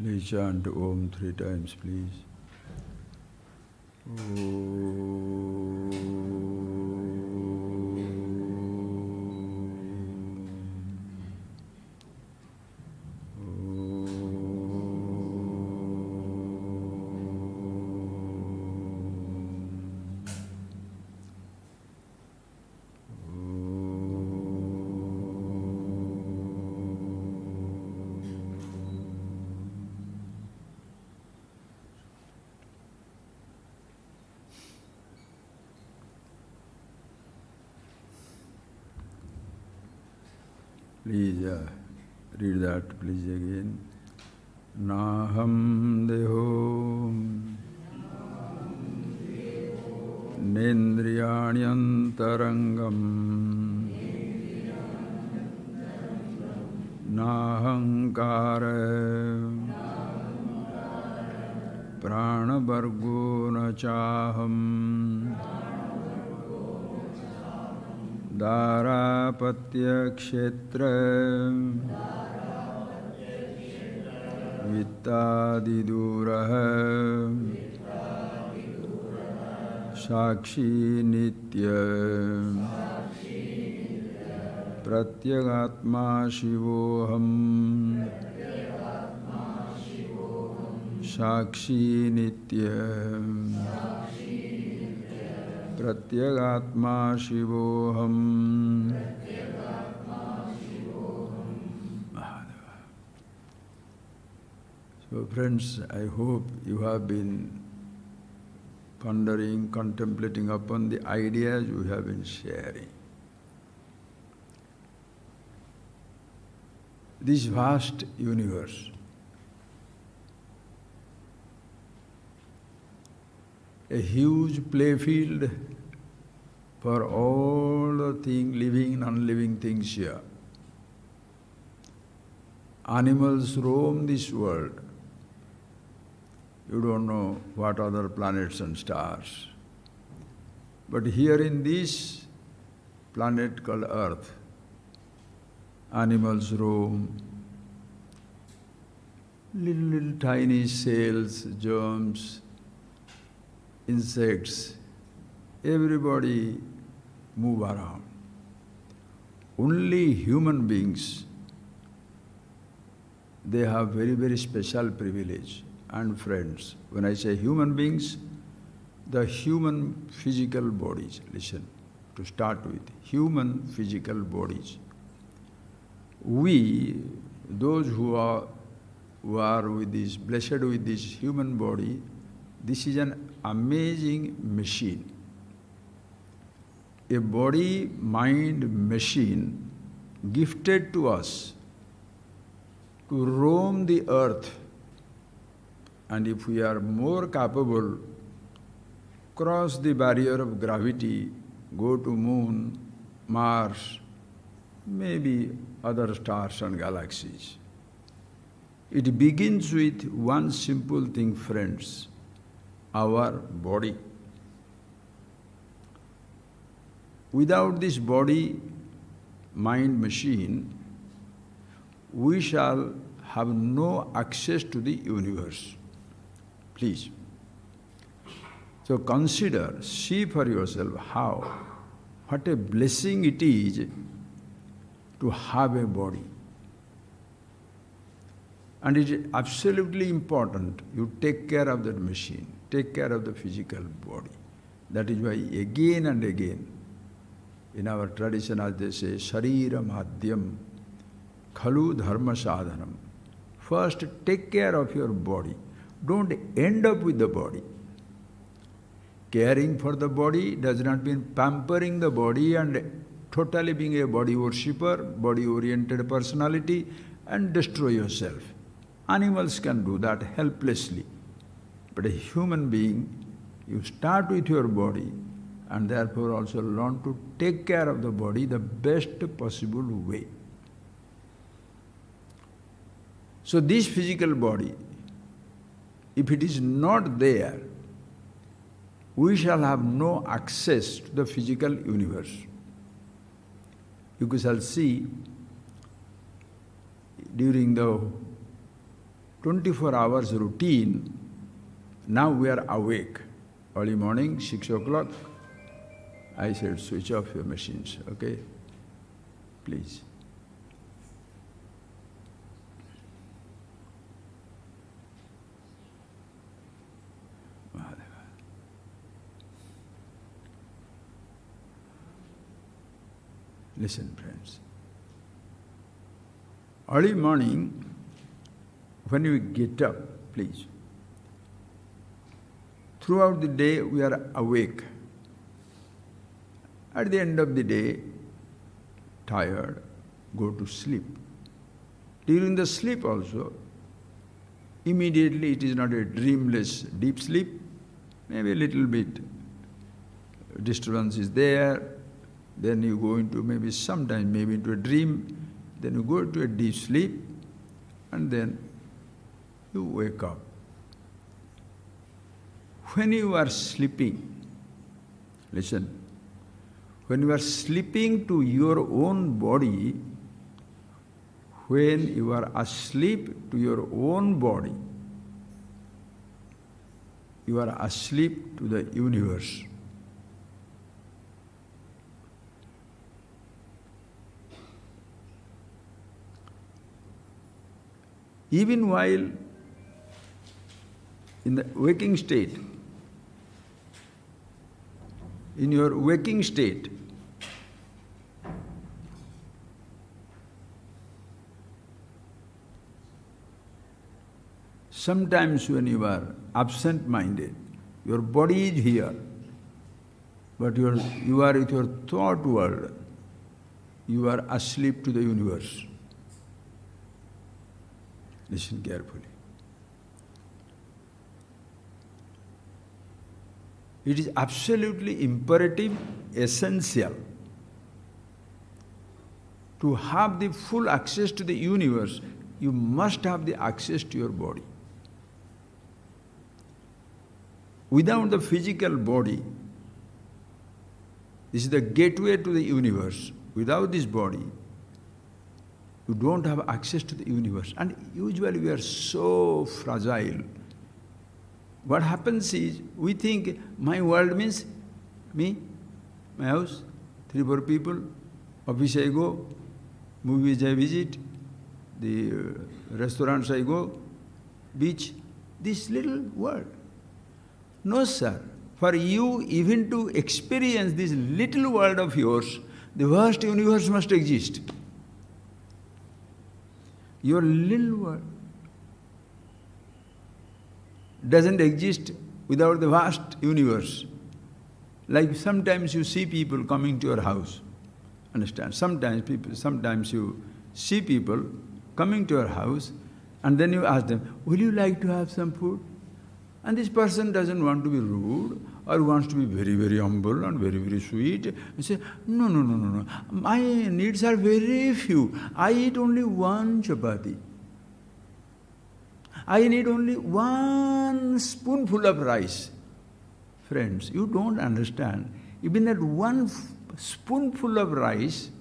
Please chant Om 3 times, please. Please read that, please again. Naham deho nendriyanyantarangam nahankara pranavargo na chaham Dharapatya kshetra vittadiduraha sakshi nitya pratyagatma shivoham sakshi nitya Pratyagatma Shivoham. So friends, I hope you have been pondering, contemplating upon the ideas we have been sharing. This vast universe, a huge playfield for all the living and non-living things here. Animals roam this world. You don't know what other planets and stars. But here in this planet called Earth, animals roam, little tiny cells, germs, insects, everybody move around. Only human beings, they have very, very special privilege and friends. When I say human beings, the human physical bodies, listen, to start with, human physical bodies. We, those who are with this, blessed with this human body, this is an amazing machine. A body-mind machine gifted to us to roam the earth, and if we are more capable, cross the barrier of gravity, go to moon, Mars, maybe other stars and galaxies. It begins with one simple thing, friends, our body. Without this body, mind machine, we shall have no access to the universe. Please. So consider, see for yourself what a blessing it is to have a body. And it is absolutely important you take care of that machine, take care of the physical body. That is why again and again, in our tradition, as they say, Sharira Madhyam, Khalu Dharma Sadhanam. First, take care of your body. Don't end up with the body. Caring for the body does not mean pampering the body and totally being a body worshipper, body-oriented personality, and destroy yourself. Animals can do that helplessly. But a human being, you start with your body, and therefore also learn to take care of the body the best possible way. So this physical body, if it is not there, we shall have no access to the physical universe. You shall see during the 24 hours routine, now we are awake. Early morning, 6 o'clock, I said, switch off your machines, okay? Please. Listen, friends. Early morning, when you get up, please. Throughout the day, we are awake. At the end of the day, tired, go to sleep. During the sleep also, immediately it is not a dreamless deep sleep, maybe a little bit disturbance is there, then you go into maybe sometimes maybe into a dream, then you go to a deep sleep, and then you wake up. When you are sleeping, listen, when you are sleeping to your own body, when you are asleep to your own body, you are asleep to the universe. Even while in the waking state, in your waking state, sometimes when you are absent-minded, your body is here, but you are with your thought world, you are asleep to the universe. Listen carefully. It is absolutely imperative, essential, to have the full access to the universe. You must have the access to your body. Without the physical body, this is the gateway to the universe. Without this body, you don't have access to the universe. And usually we are so fragile. What happens is, we think my world means me, my house, 3-4 people, office I go, movies I visit, the restaurants I go, beach, this little world. No, sir. For you even to experience this little world of yours, the vast universe must exist. Your little world doesn't exist without the vast universe. Like sometimes you see people coming to your house, understand? Sometimes you see people coming to your house, and then you ask them, will you like to have some food? And this person doesn't want to be rude, or wants to be very, very humble and very, very sweet. You say, no. My needs are very few. I eat only 1 chapati. I need only 1 spoonful of rice. Friends, you don't understand. Even that 1 spoonful of rice,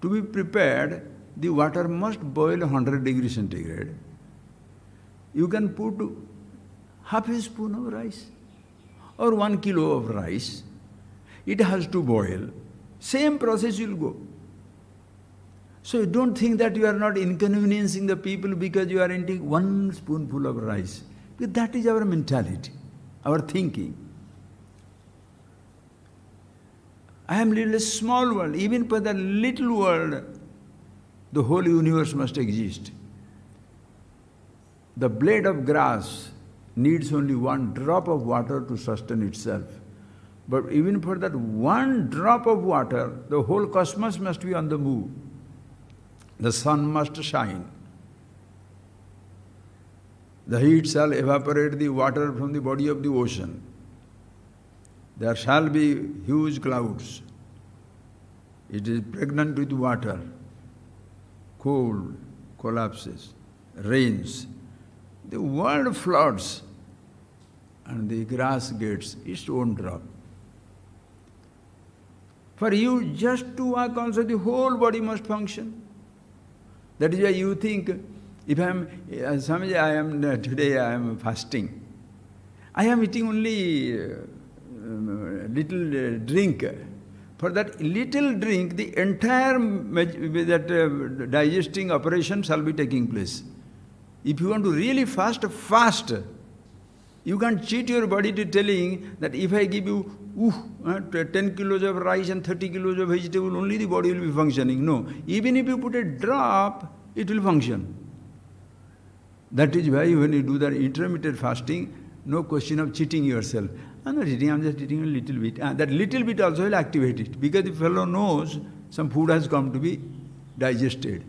to be prepared, the water must boil 100 degrees centigrade. You can put half a spoon of rice or 1 kilo of rice. It has to boil. Same process will go. So don't think that you are not inconveniencing the people because you are eating 1 spoonful of rice. Because that is our mentality, our thinking. I am little small world. Even for that little world, the whole universe must exist. The blade of grass needs only 1 drop of water to sustain itself. But even for that 1 drop of water, the whole cosmos must be on the move. The sun must shine. The heat shall evaporate the water from the body of the ocean. There shall be huge clouds. It is pregnant with water. Cold collapses, rains. The world floods, and the grass gets its own drop. For you just to walk also, the whole body must function. That is why you think If I am, Swamiji, today I am fasting. I am eating only little drink. For that little drink, the entire digesting operation shall be taking place. If you want to really fast, fast. You can't cheat your body to telling that if I give you 10 kilos of rice and 30 kilos of vegetable, only the body will be functioning. No. Even if you put a drop, it will function. That is why when you do that intermittent fasting, no question of cheating yourself. I'm not eating, I'm just eating a little bit. That little bit also will activate it, because the fellow knows some food has come to be digested.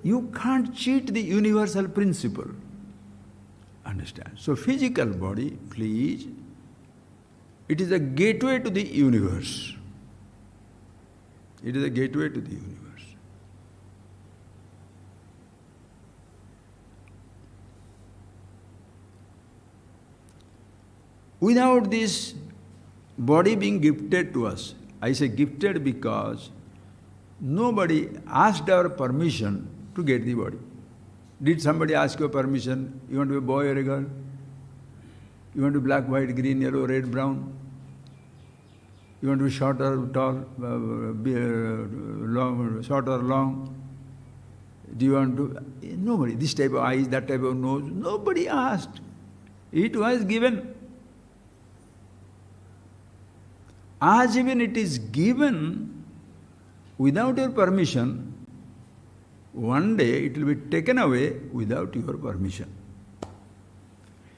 You can't cheat the universal principle. Understand? So physical body, please, it is a gateway to the universe. It is a gateway to the universe. Without this body being gifted to us, I say gifted because nobody asked our permission to get the body. Did somebody ask your permission? You want to be a boy or a girl? You want to be black, white, green, yellow, red, brown? You want to be short or tall, long, short or long? Do you want to... Nobody. This type of eyes, that type of nose. Nobody asked. It was given. As even it is given without your permission, one day it will be taken away without your permission.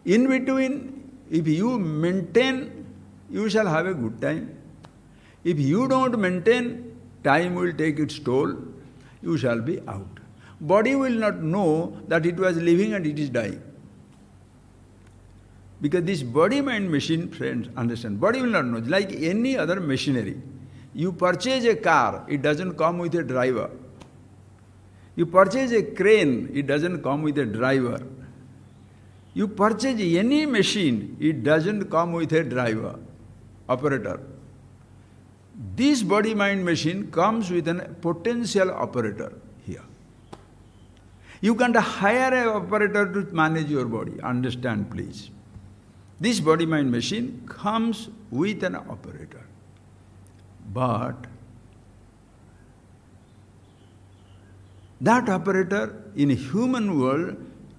In between, if you maintain, you shall have a good time. If you don't maintain, time will take its toll, you shall be out. Body will not know that it was living and it is dying. Because this body-mind machine, friends, understand, body will not know. Like any other machinery, you purchase a car, it doesn't come with a driver. You purchase a crane, it doesn't come with a driver. You purchase any machine, it doesn't come with a driver, operator. This body-mind machine comes with a potential operator here. You can't hire an operator to manage your body. Understand, please. This body-mind machine comes with an operator. But that operator in human world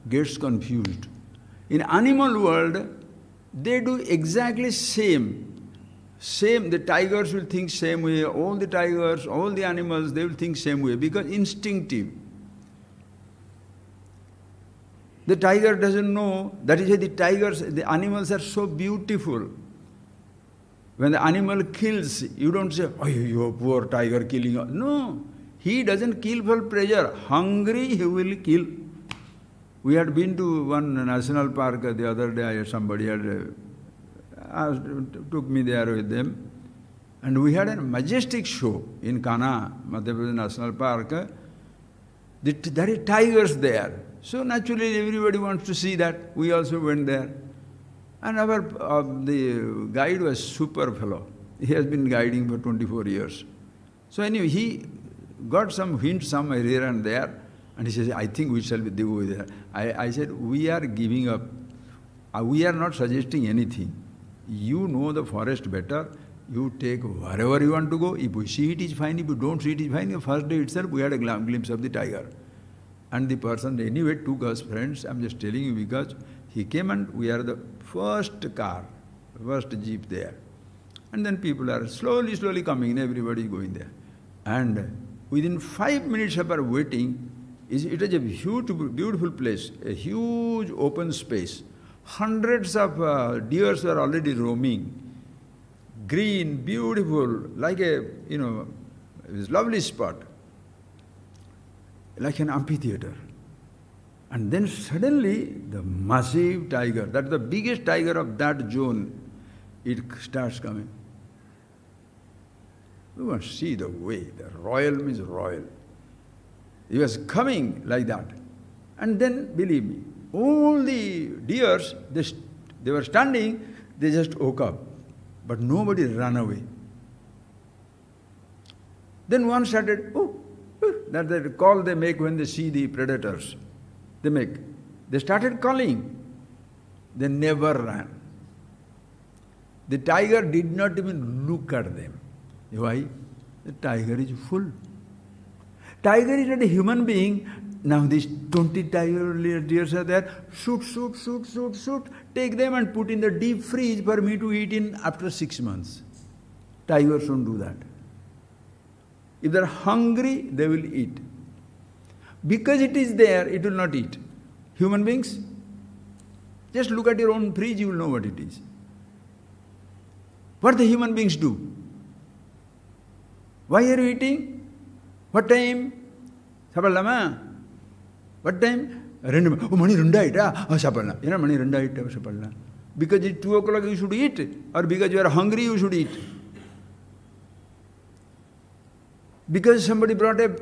gets confused. In animal world, they do exactly same. The tigers will think same way, all the tigers, all the animals, they will think same way, because instinctive. The tiger doesn't know, that is why the animals are so beautiful. When the animal kills, you don't say, oh, you poor tiger killing. No, he doesn't kill for pleasure. Hungry, he will kill. We had been to one national park the other day, somebody had took me there with them. And we had a majestic show in Kana, Madhya Pradesh National Park. There are tigers there. So naturally everybody wants to see that. We also went there. And the guide was super fellow. He has been guiding for 24 years. So anyway, he got some hints somewhere here and there, and he says, I think we shall go there. I said, we are giving up. We are not suggesting anything. You know the forest better. You take wherever you want to go. If we see it, is fine. If you don't see it, is fine. The first day itself, we had a glimpse of the tiger. And the person anyway took us, friends. I'm just telling you because he came and we are the first car, first jeep there. And then people are slowly coming, everybody is going there. And within 5 minutes of our waiting, it is a huge, beautiful place, a huge open space. Hundreds of deers were already roaming. Green, beautiful, like a, it was a lovely spot. Like an amphitheater. And then suddenly the massive tiger, that's the biggest tiger of that zone, it starts coming. We want to see the way, the royal means royal. He was coming like that. And then, believe me, all the deers, they were standing, they just woke up. But nobody ran away. Then one started, that's the call they make when they see the predators. they make. They started calling. They never ran. The tiger did not even look at them. Why? The tiger is full. Tiger is not a human being. Now these 20 tiger deers are there. Shoot. Take them and put in the deep freeze for me to eat in after 6 months. Tigers don't do that. If they are hungry, they will eat. Because it is there, it will not eat. Human beings, just look at your own fridge, you will know what it is. What the human beings do? Why are you eating? What time? Sapallama? What time? Oh, mani runda ita? Sapalla. You know, mani runda ita, sapalla. Because it's 2 o'clock you should eat, or because you are hungry you should eat. Because somebody brought a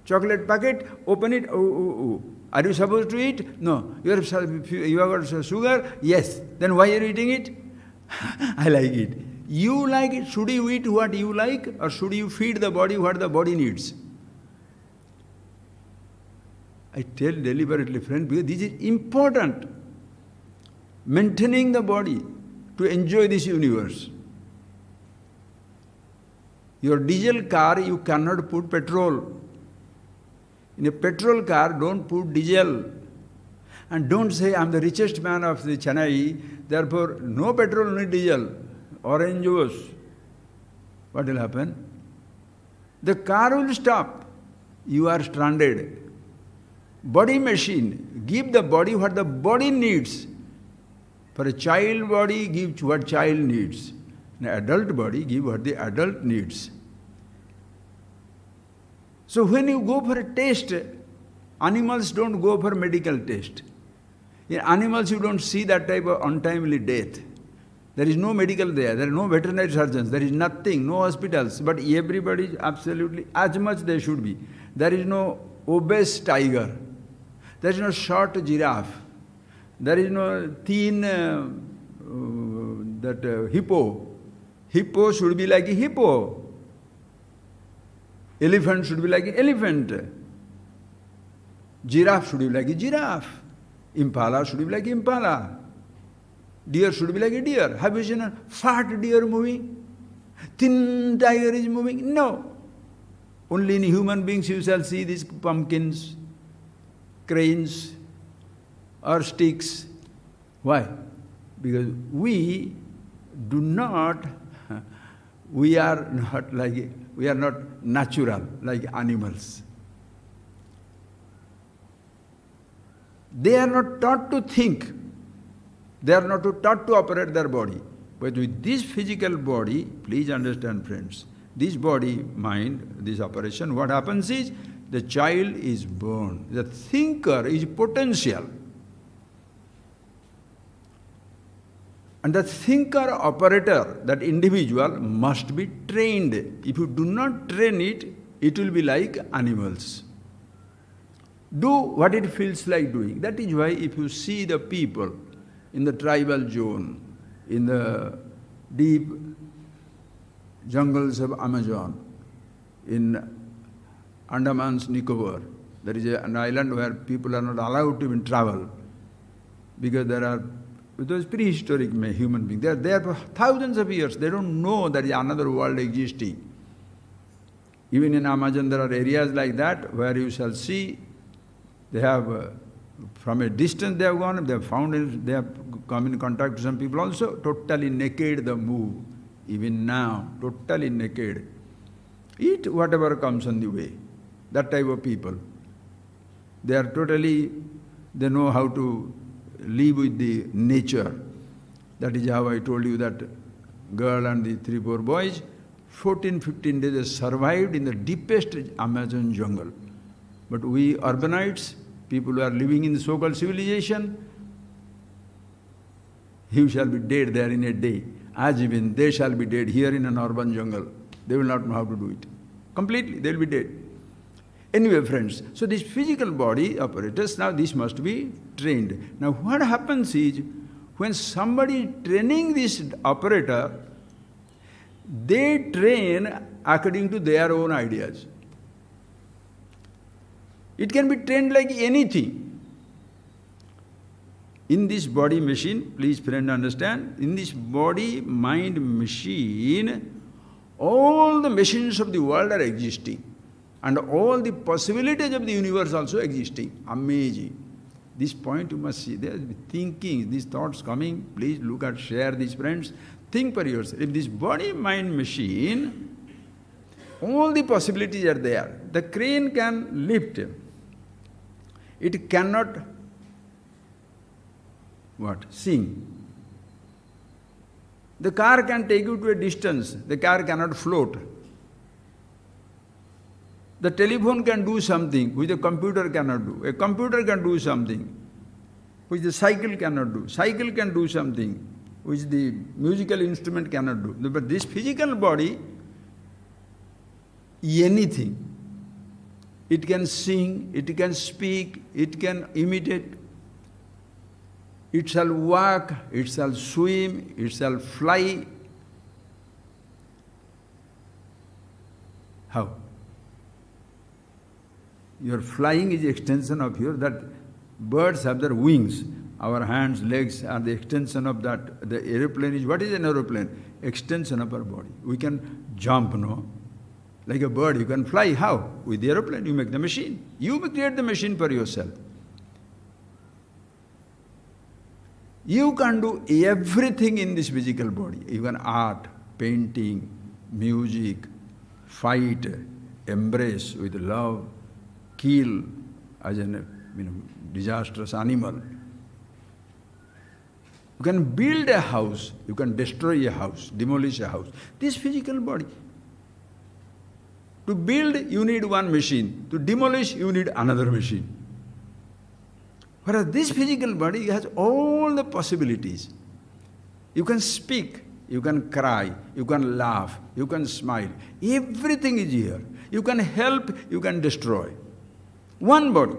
chocolate packet, open it, oh. Are you supposed to eat? No. You have got sugar? Yes. Then why are you eating it? I like it. You like it. Should you eat what you like, or should you feed the body what the body needs? I tell deliberately, friend, because this is important. Maintaining the body to enjoy this universe. Your diesel car, you cannot put petrol. In a petrol car, don't put diesel. And don't say, I'm the richest man of the Chennai, therefore no petrol, no diesel. Orange juice. What will happen? The car will stop. You are stranded. Body machine, give the body what the body needs. For a child body, give what child needs. An adult body, give what the adult needs. So when you go for a test, animals don't go for medical test. In animals you don't see that type of untimely death. There is no medical there, there are no veterinary surgeons, there is nothing, no hospitals, but everybody is absolutely, as much they should be. There is no obese tiger, there is no short giraffe, there is no thin hippo. Hippo should be like a hippo. Elephant should be like an elephant. Giraffe should be like a giraffe. Impala should be like impala. Deer should be like a deer. Have you seen a fat deer moving? Thin tiger is moving? No. Only in human beings you shall see these pumpkins, cranes, or sticks. Why? Because we are not natural like animals. They are not taught to think. They are not taught to operate their body. But with this physical body, please understand, friends, this body, mind, this operation, what happens is the child is born. The thinker is potential. And the thinker operator, that individual, must be trained. If you do not train it, it will be like animals. Do what it feels like doing. That is why if you see the people in the tribal zone, in the deep jungles of Amazon, in Andaman's Nicobar, there is an island where people are not allowed to even travel because there are those prehistoric human beings. They are there for thousands of years. They don't know there is another world existing. Even in Amazon there are areas like that where you shall see they have, from a distance they have gone, they have found, they have come in contact with some people also, totally naked they move. Even now, totally naked. Eat whatever comes on the way. That type of people. They are totally, they know how to live with the nature. That is how I told you that girl and the 3-4 boys, 14-15 days they survived in the deepest Amazon jungle. But we urbanites, people who are living in the so-called civilization, you shall be dead there in a day. As even they shall be dead here in an urban jungle. They will not know how to do it. Completely, they will be dead. Anyway, friends, so this physical body apparatus, now this must be trained. Now what happens is, when somebody is training this operator, they train according to their own ideas. It can be trained like anything. In this body machine, please friend understand, in this body-mind machine, all the machines of the world are existing. And all the possibilities of the universe also existing. Amazing. This point you must see. There is thinking, these thoughts coming. Please look at, share these friends. Think for yourself. If this body-mind machine, all the possibilities are there. The crane can lift. It cannot, sing. The car can take you to a distance. The car cannot float. The telephone can do something which the computer cannot do. A computer can do something which the cycle cannot do. Cycle can do something which the musical instrument cannot do. But this physical body, anything. It can sing, it can speak, it can imitate. It shall walk, it shall swim, it shall fly. How? Your flying is extension of that birds have their wings. Our hands, legs are the extension of that. The aeroplane is, what is an aeroplane? Extension of our body. We can jump, no? Like a bird, you can fly. How? With the aeroplane, you make the machine. You create the machine for yourself. You can do everything in this physical body. Even art, painting, music, fight, embrace with love, kill as a disastrous animal. You can build a house, you can destroy a house, demolish a house. This physical body. To build, you need one machine. To demolish, you need another machine. Whereas this physical body has all the possibilities. You can speak, you can cry, you can laugh, you can smile. Everything is here. You can help, you can destroy. One body.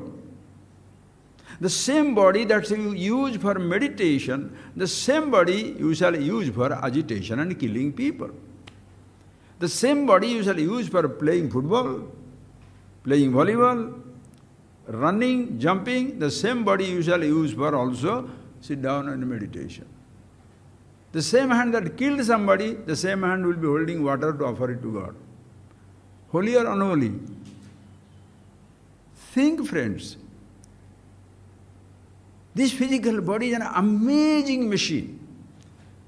The same body that you use for meditation, the same body you shall use for agitation and killing people. The same body you shall use for playing football, playing volleyball, running, jumping. The same body you shall use for also sit down and meditation. The same hand that killed somebody, the same hand will be holding water to offer it to God. Holy or unholy? Think, friends. This physical body is an amazing machine.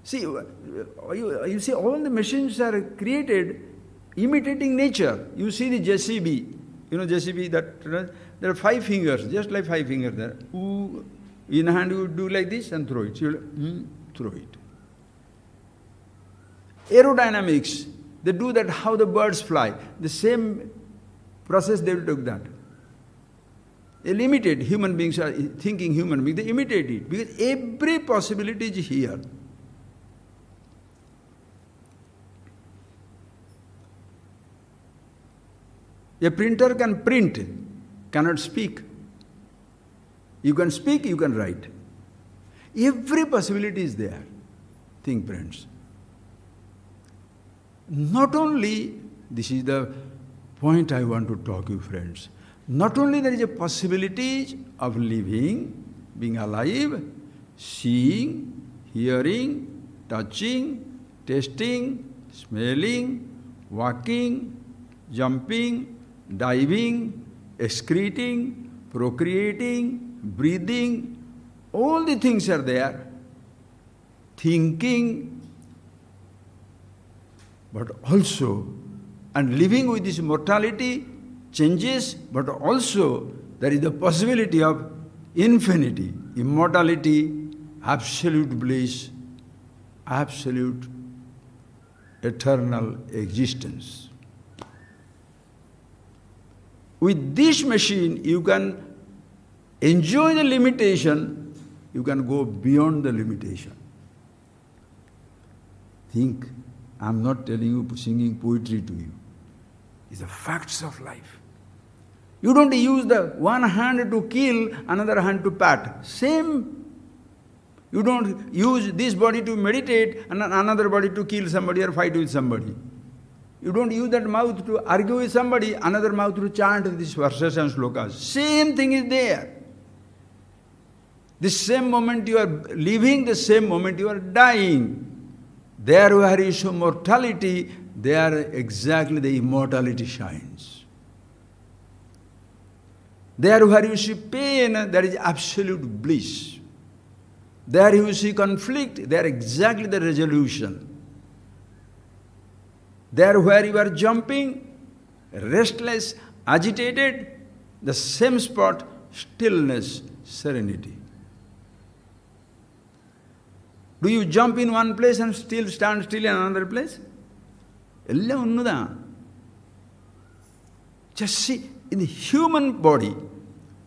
See, you see, all the machines are created imitating nature. You see the JCB, JCB that there are 5 fingers, just like 5 fingers there. In hand you do like this and throw it. So you throw it. Aerodynamics, they do that how the birds fly. The same process they will do that. They'll imitate, human beings are thinking human beings, they imitate it because every possibility is here. A printer can print, cannot speak. You can speak, you can write. Every possibility is there. Think, friends. Not only, this is the point I want to talk to you, friends. Not only there is a possibility of living, being alive, seeing, hearing, touching, tasting, smelling, walking, jumping, diving, excreting, procreating, breathing, all the things are there. Thinking, but also, and living with this mortality, changes, but also there is the possibility of infinity, immortality, absolute bliss, absolute eternal existence. With this machine, you can enjoy the limitation, you can go beyond the limitation. Think, I am not telling you, singing poetry to you. It's the facts of life. You don't use the one hand to kill, another hand to pat. Same. You don't use this body to meditate and another body to kill somebody or fight with somebody. You don't use that mouth to argue with somebody, another mouth to chant these verses and slokas. Same thing is there. This same moment you are living, the same moment you are dying. There where you show mortality, there exactly the immortality shines. There where you see pain, there is absolute bliss. There you see conflict, there exactly the resolution. There where you are jumping, restless, agitated, the same spot, stillness, serenity. Do you jump in one place and still stand still in another place? Just see, in the human body,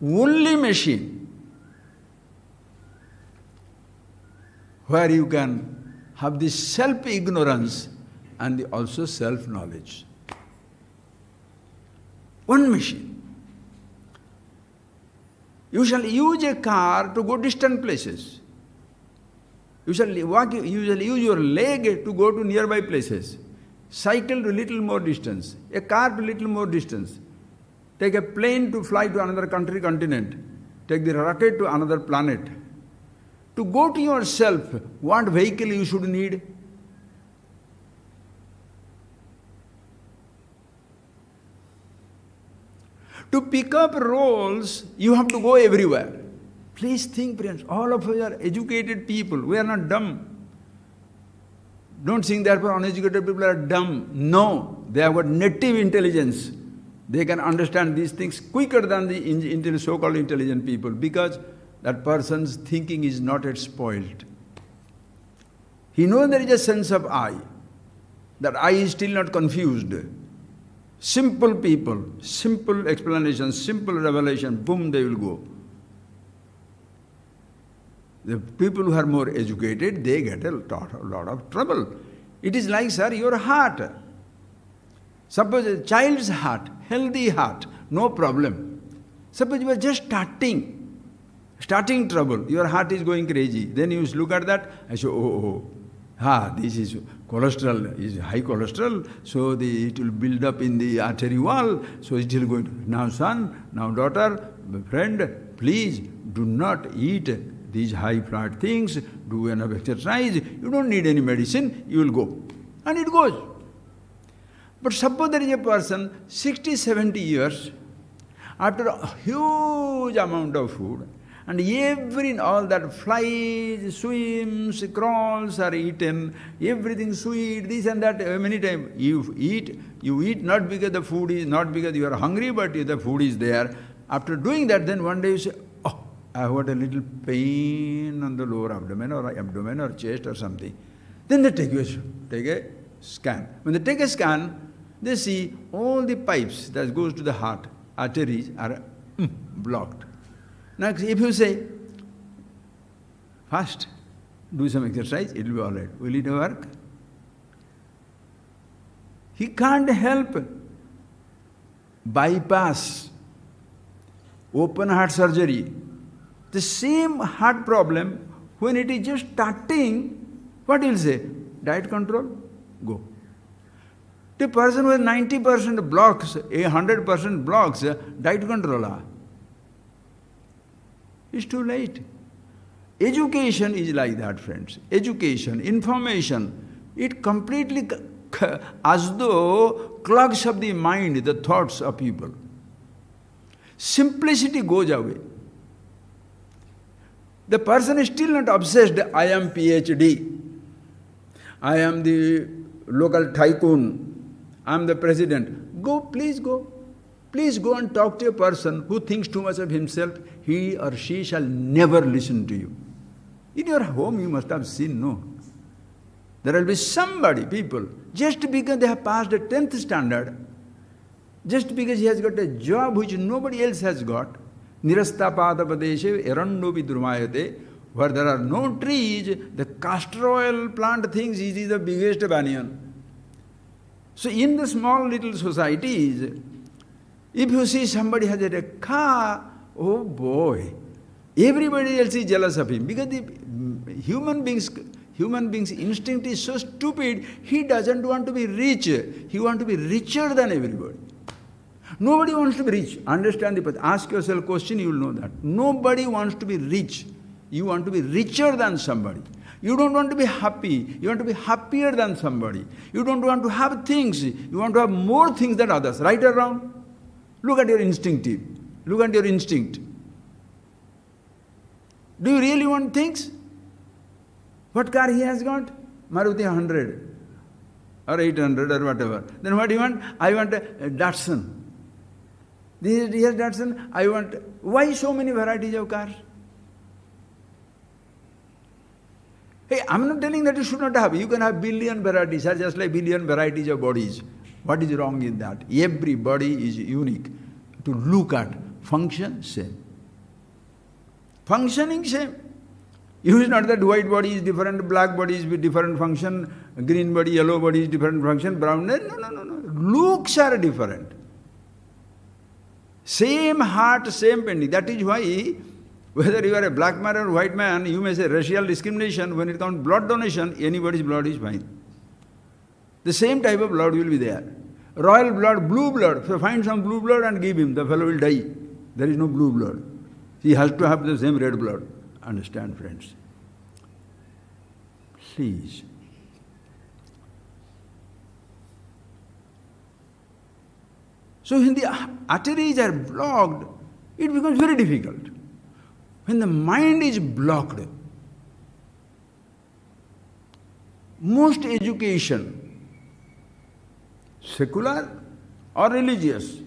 only machine where you can have this self-ignorance and also self-knowledge. One machine. You shall use a car to go distant places. You shall use your leg to go to nearby places. Cycle to little more distance. A car to little more distance. Take a plane to fly to another country, continent. Take the rocket to another planet. To go to yourself, what vehicle you should need? To pick up roles, you have to go everywhere. Please think, friends, all of us are educated people. We are not dumb. Don't think therefore uneducated people are dumb. No, they have got native intelligence. They can understand these things quicker than the so-called intelligent people, because that person's thinking is not yet spoiled. He knows there is a sense of I. That I is still not confused. Simple people, simple explanation, simple revelation, boom, they will go. The people who are more educated, they get a lot of trouble. It is like, sir, your heart. Suppose a child's heart, healthy heart, no problem. Suppose you are just starting trouble, your heart is going crazy. Then you look at that, I say, this is cholesterol, is high cholesterol, so it will build up in the artery wall, so it will go. Now son, now daughter, friend, please do not eat these high fat things, do enough exercise, you don't need any medicine, you will go. And it goes. But suppose there is a person, 60, 70 years, after a huge amount of food, and all that flies, swims, crawls are eaten, everything sweet, this and that, many times. You eat not because the food is, not because you are hungry, but the food is there. After doing that, then one day you say, I have got a little pain on the lower abdomen or chest or something. Then they take a scan. When they take a scan, they see all the pipes that goes to the heart, arteries are blocked. Now if you say, first, do some exercise, it will be all right. Will it work? He can't help bypass, open heart surgery. The same heart problem, when it is just starting, what he will say? Diet control, go. The person with 90% blocks, 100% blocks, diet control. It's too late. Education is like that, friends. Education, information, it completely, as though, clogs up the mind, the thoughts of people. Simplicity goes away. The person is still not obsessed, I am PhD, I am the local tycoon, I am the president. Go, please go. Please go and talk to a person who thinks too much of himself. He or she shall never listen to you. In your home you must have seen, no? There will be somebody, people, just because they have passed the 10th standard, just because he has got a job which nobody else has got, Nirastapadapade erandopi durmayate, where there are no trees, the castor oil plant thinks it is the biggest banyan. So in the small little societies, if you see somebody has a car, oh boy, everybody else is jealous of him, because the human being's instinct is so stupid, he doesn't want to be rich, he wants to be richer than everybody. Nobody wants to be rich. Understand the path. Ask yourself a question, you will know that. Nobody wants to be rich. You want to be richer than somebody. You don't want to be happy. You want to be happier than somebody. You don't want to have things. You want to have more things than others. Right or wrong? Look at your instinctive. Look at your instinct. Do you really want things? What car he has got? Maruti 100 or 800 or whatever. Then what do you want? I want a Datsun. This is Datsun. I want... Why so many varieties of cars? Hey, I'm not telling that you should not have. You can have billion varieties, just like billion varieties of bodies. What is wrong in that? Every body is unique. To look at, function, same. Functioning, same. It is not that white body is different, black body is with different function, green body, yellow body is different function, brown... No. Looks are different. Same heart, same pending. That is why, whether you are a black man or white man, you may say racial discrimination. When it comes to blood donation, anybody's blood is fine. The same type of blood will be there. Royal blood, blue blood. So find some blue blood and give him. The fellow will die. There is no blue blood. He has to have the same red blood. Understand, friends? Please. So when the arteries are blocked, it becomes very difficult. When the mind is blocked, most education, secular or religious,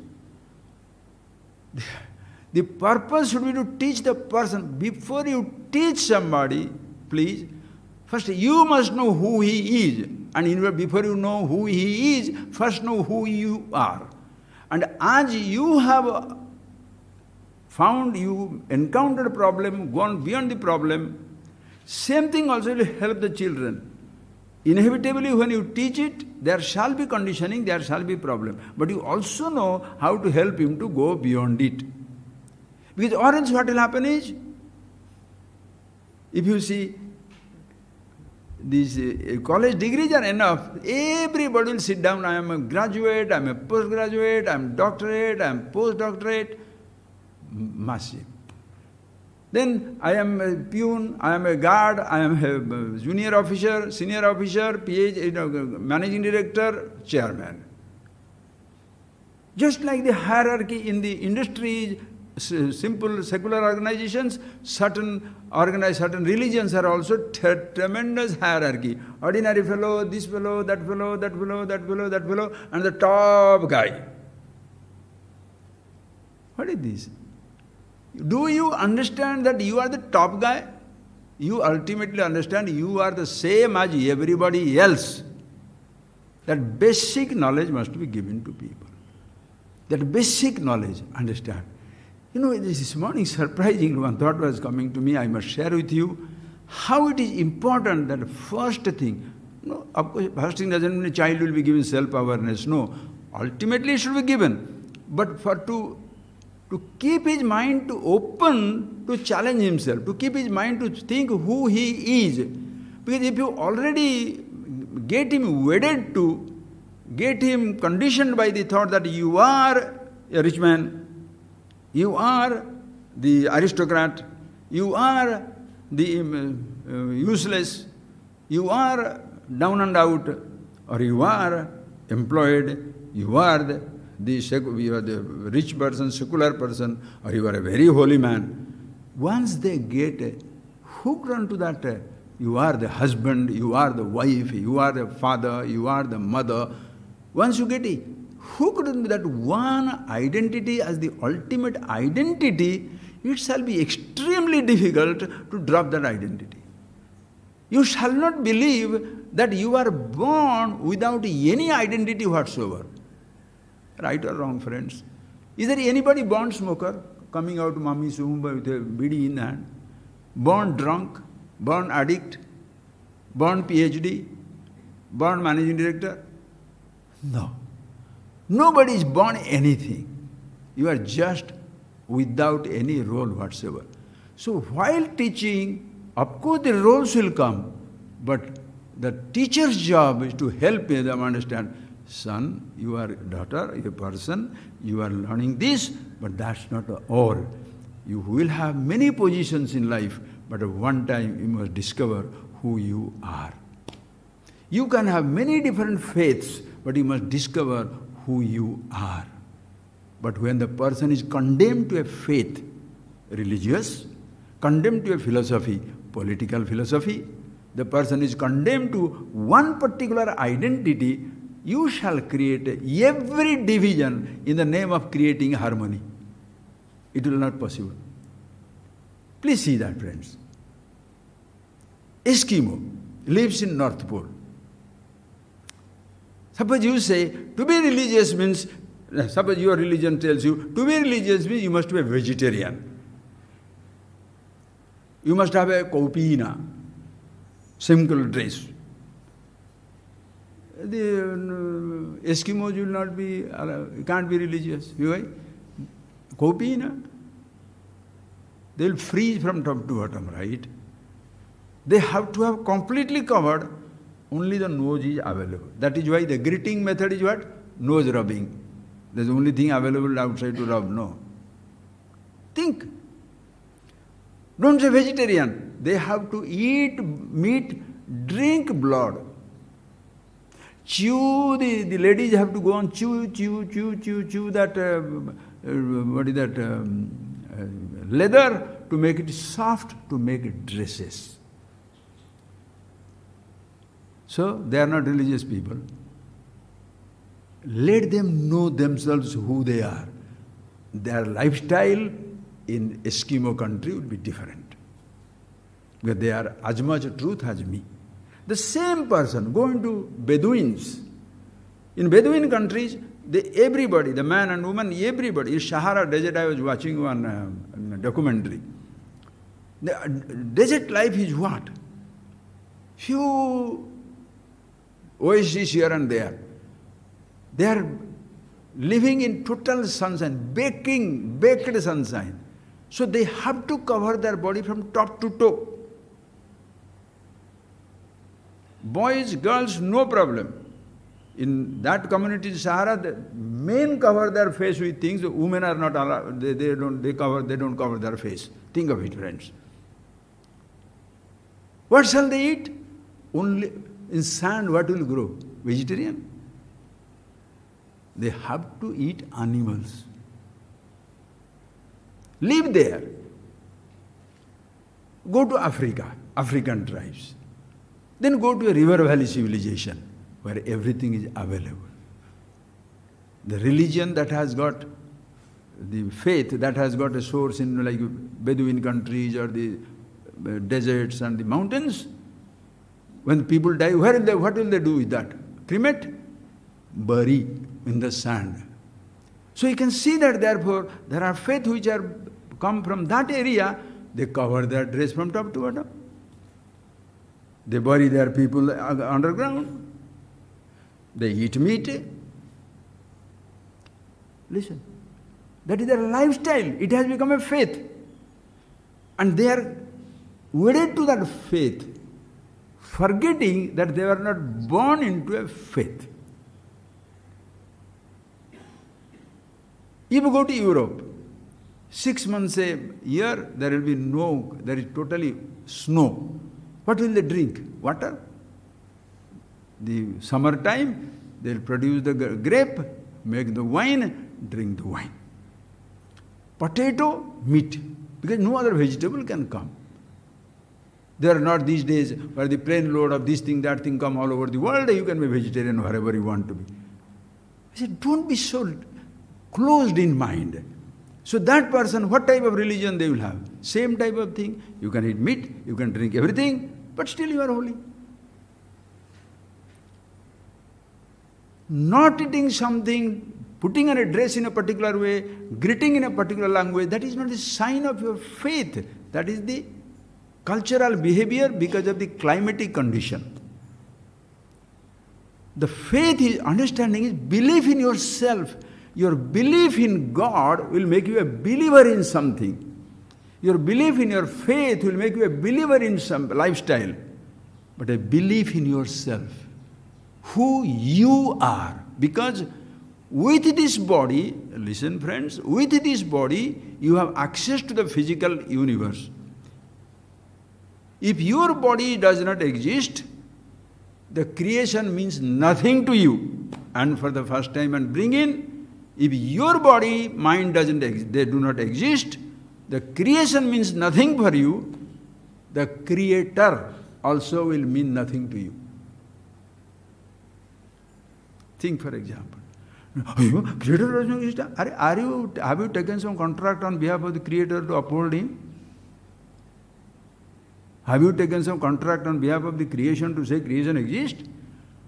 the purpose should be to teach the person. Before you teach somebody, please, first you must know who he is. And before you know who he is, first know who you are. And as you have found, you encountered a problem, gone beyond the problem, same thing also will help the children. Inevitably, when you teach it, there shall be conditioning, there shall be problem. But you also know how to help him to go beyond it. Because or else what will happen is, if you see, these college degrees are enough, everybody will sit down, I am a graduate, I am a postgraduate, I am doctorate, I am postdoctorate, massive. Then I am a peon, I am a guard, I am a junior officer, senior officer, PhD, managing director, chairman. Just like the hierarchy in the industry, simple secular organizations, certain religions are also tremendous hierarchy. Ordinary fellow, this fellow, that fellow, that fellow, that fellow, that fellow, and the top guy. What is this? Do you understand that you are the top guy? You ultimately understand you are the same as everybody else. That basic knowledge must be given to people. That basic knowledge, understand. You know, this morning, surprising one thought was coming to me, I must share with you, how it is important that first thing, no, of course, first thing doesn't mean a child will be given self-awareness, no. Ultimately it should be given. But to keep his mind to open to challenge himself, to keep his mind to think who he is. Because if you already get him wedded to, get him conditioned by the thought that you are a rich man, you are the aristocrat, you are the useless, you are down and out, or you are employed, you are the rich person, secular person, or you are a very holy man. Once they get hooked onto that, you are the husband, you are the wife, you are the father, you are the mother. Once you get hooked into that one identity as the ultimate identity, it shall be extremely difficult to drop that identity. You shall not believe that you are born without any identity whatsoever. Right or wrong, friends? Is there anybody born smoker, coming out of mommy's womb with a bidi in hand? Born drunk? Born addict? Born PhD? Born managing director? No. Nobody is born anything. You are just without any role whatsoever. So while teaching, of course the roles will come, but the teacher's job is to help them understand, son, you are a daughter, a person, you are learning this, but that's not all. You will have many positions in life, but at one time you must discover who you are. You can have many different faiths, but you must discover who you are. But when the person is condemned to a faith, religious, condemned to a philosophy, political philosophy, the person is condemned to one particular identity, you shall create every division in the name of creating harmony. It will not possible. Please see that, friends. Eskimo lives in North Pole. Suppose you say, to be religious means, suppose your religion tells you, to be religious means you must be a vegetarian. You must have a kaupina, simple dress. The Eskimos will not be, can't be religious. Why? Kaupina. They will freeze from top to bottom, right? They have to have completely covered, only the nose is available. That is why the greeting method is what? Nose rubbing. That's the only thing available outside to rub, no. Think. Don't say vegetarian. They have to eat meat, drink blood. Chew, the ladies have to go on chew that, what is that, leather to make it soft, to make it dresses. So, they are not religious people. Let them know themselves who they are. Their lifestyle in Eskimo country would be different. Because they are as much truth as me. The same person going to Bedouins. In Bedouin countries, everybody, the man and woman, everybody, in Sahara Desert, I was watching one documentary. The desert life is what? Few oases here and there. They are living in total sunshine, baked sunshine. So they have to cover their body from top to toe. Boys, girls, no problem. In that community in Sahara, the men cover their face with things, the women are not allowed, they don't cover their face. Think of it, friends. What shall they eat? Only in sand, what will grow? Vegetarian? They have to eat animals. Live there. Go to Africa, African tribes. Then go to a river valley civilization where everything is available. The religion that has got, the faith that has got a source in like Bedouin countries or the deserts and the mountains, when people die, what will they do with that? Cremate? Bury in the sand. So you can see that therefore there are faiths which are come from that area, they cover their dress from top to bottom. They bury their people underground. They eat meat. Listen, that is their lifestyle. It has become a faith. And they are wedded to that faith, forgetting that they were not born into a faith. If you go to Europe, 6 months a year, there is totally snow. What will they drink? Water? The summertime, they'll produce the grape, make the wine, drink the wine. Potato, meat, because no other vegetable can come. There are not these days where the plane load of this thing, that thing come all over the world, you can be vegetarian wherever you want to be. I said, don't be so closed in mind. So that person, what type of religion they will have? Same type of thing. You can eat meat, you can drink everything, but still you are holy. Not eating something, putting on a dress in a particular way, greeting in a particular language, that is not a sign of your faith. That is the cultural behavior because of the climatic condition. The faith is, understanding is belief in yourself. Your belief in God will make you a believer in something. Your belief in your faith will make you a believer in some lifestyle. But a belief in yourself, who you are. Because with this body, listen friends, with this body you have access to the physical universe. If your body does not exist, the creation means nothing to you. And for the first time, and bring in, if your body, mind they do not exist, the creation means nothing for you, the creator also will mean nothing to you. Think for example. Creator doesn't exist. Have you taken some contract on behalf of the Creator to uphold him? Have you taken some contract on behalf of the creation to say creation exists?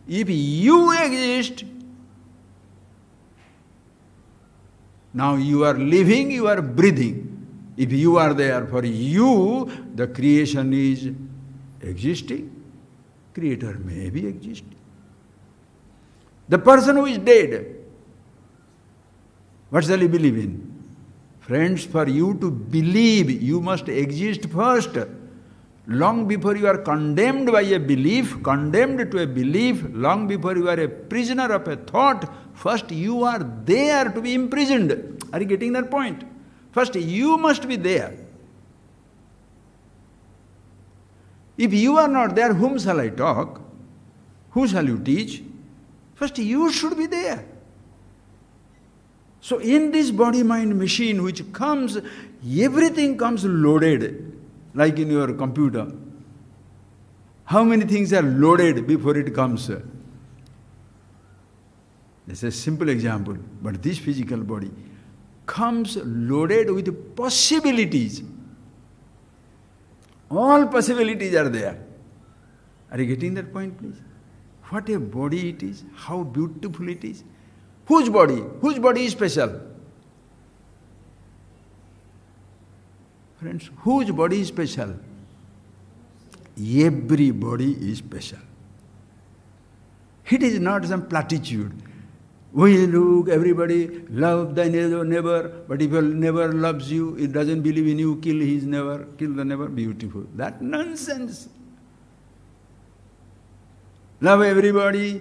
If you exist, now you are living, you are breathing. If you are there, for you, the creation is existing. Creator may be existing. The person who is dead, what shall he believe in? Friends, for you to believe, you must exist first. Long before you are condemned by a belief, condemned to a belief, long before you are a prisoner of a thought, first you are there to be imprisoned. Are you getting that point? First you must be there. If you are not there, whom shall I talk? Who shall you teach? First you should be there. So in this body-mind machine which comes, everything comes loaded. Like in your computer. How many things are loaded before it comes? This is a simple example, but this physical body comes loaded with possibilities. All possibilities are there. Are you getting that point, please? What a body it is, how beautiful it is. Whose body? Whose body is special? Friends, whose body is special? Every body is special. It is not some platitude. We look, everybody love thy neighbor, but if your neighbor loves you, it doesn't believe in you, kill his neighbor, kill the neighbor, beautiful. That nonsense. Love everybody.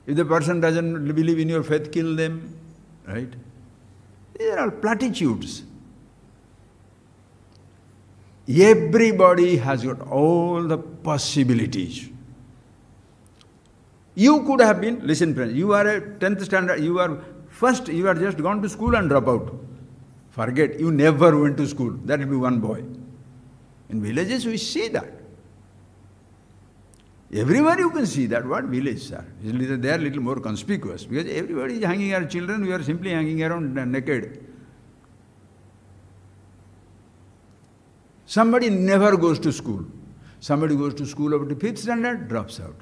If the person doesn't believe in your faith, kill them. Right? These are all platitudes. Everybody has got all the possibilities. You could have been, listen friends, you are a 10th standard, you are just gone to school and drop out. Forget, you never went to school. That will be one boy. In villages we see that. Everywhere you can see that. What villages are? They are a little more conspicuous because everybody is hanging around children, we are simply hanging around naked. Somebody never goes to school. Somebody goes to school up to 5th standard, drops out.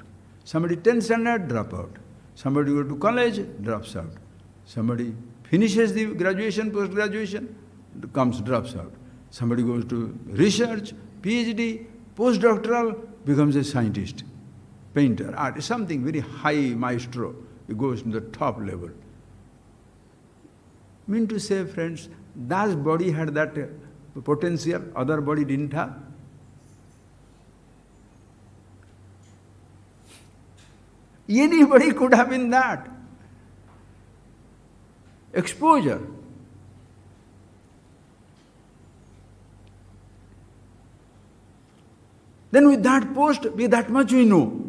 Somebody 10th standard, drop out. Somebody goes to college, drops out. Somebody finishes the graduation, post-graduation, drops out. Somebody goes to research, PhD, postdoctoral, becomes a scientist, painter, artist, something very high maestro. He goes to the top level. Mean to say, friends, that body had that potential, other body didn't have. Anybody could have been that. Exposure. Then with that post, with that much we know.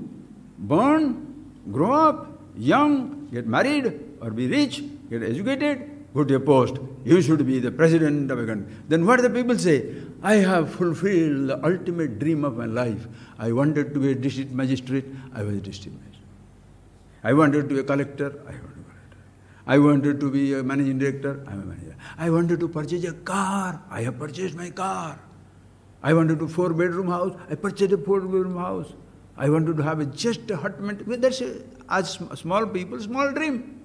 Born, grow up, young, get married, or be rich, get educated, go to a post. You should be the president of a country. Then what do the people say? I have fulfilled the ultimate dream of my life. I wanted to be a district magistrate, I was a district magistrate. I wanted to be a collector, I was a collector. I wanted to be a managing director, I am a manager. I wanted to purchase a car, I have purchased my car. I wanted a 4-bedroom house, I purchased a 4-bedroom house. I wanted to have just a hut. That's as small people, small dream.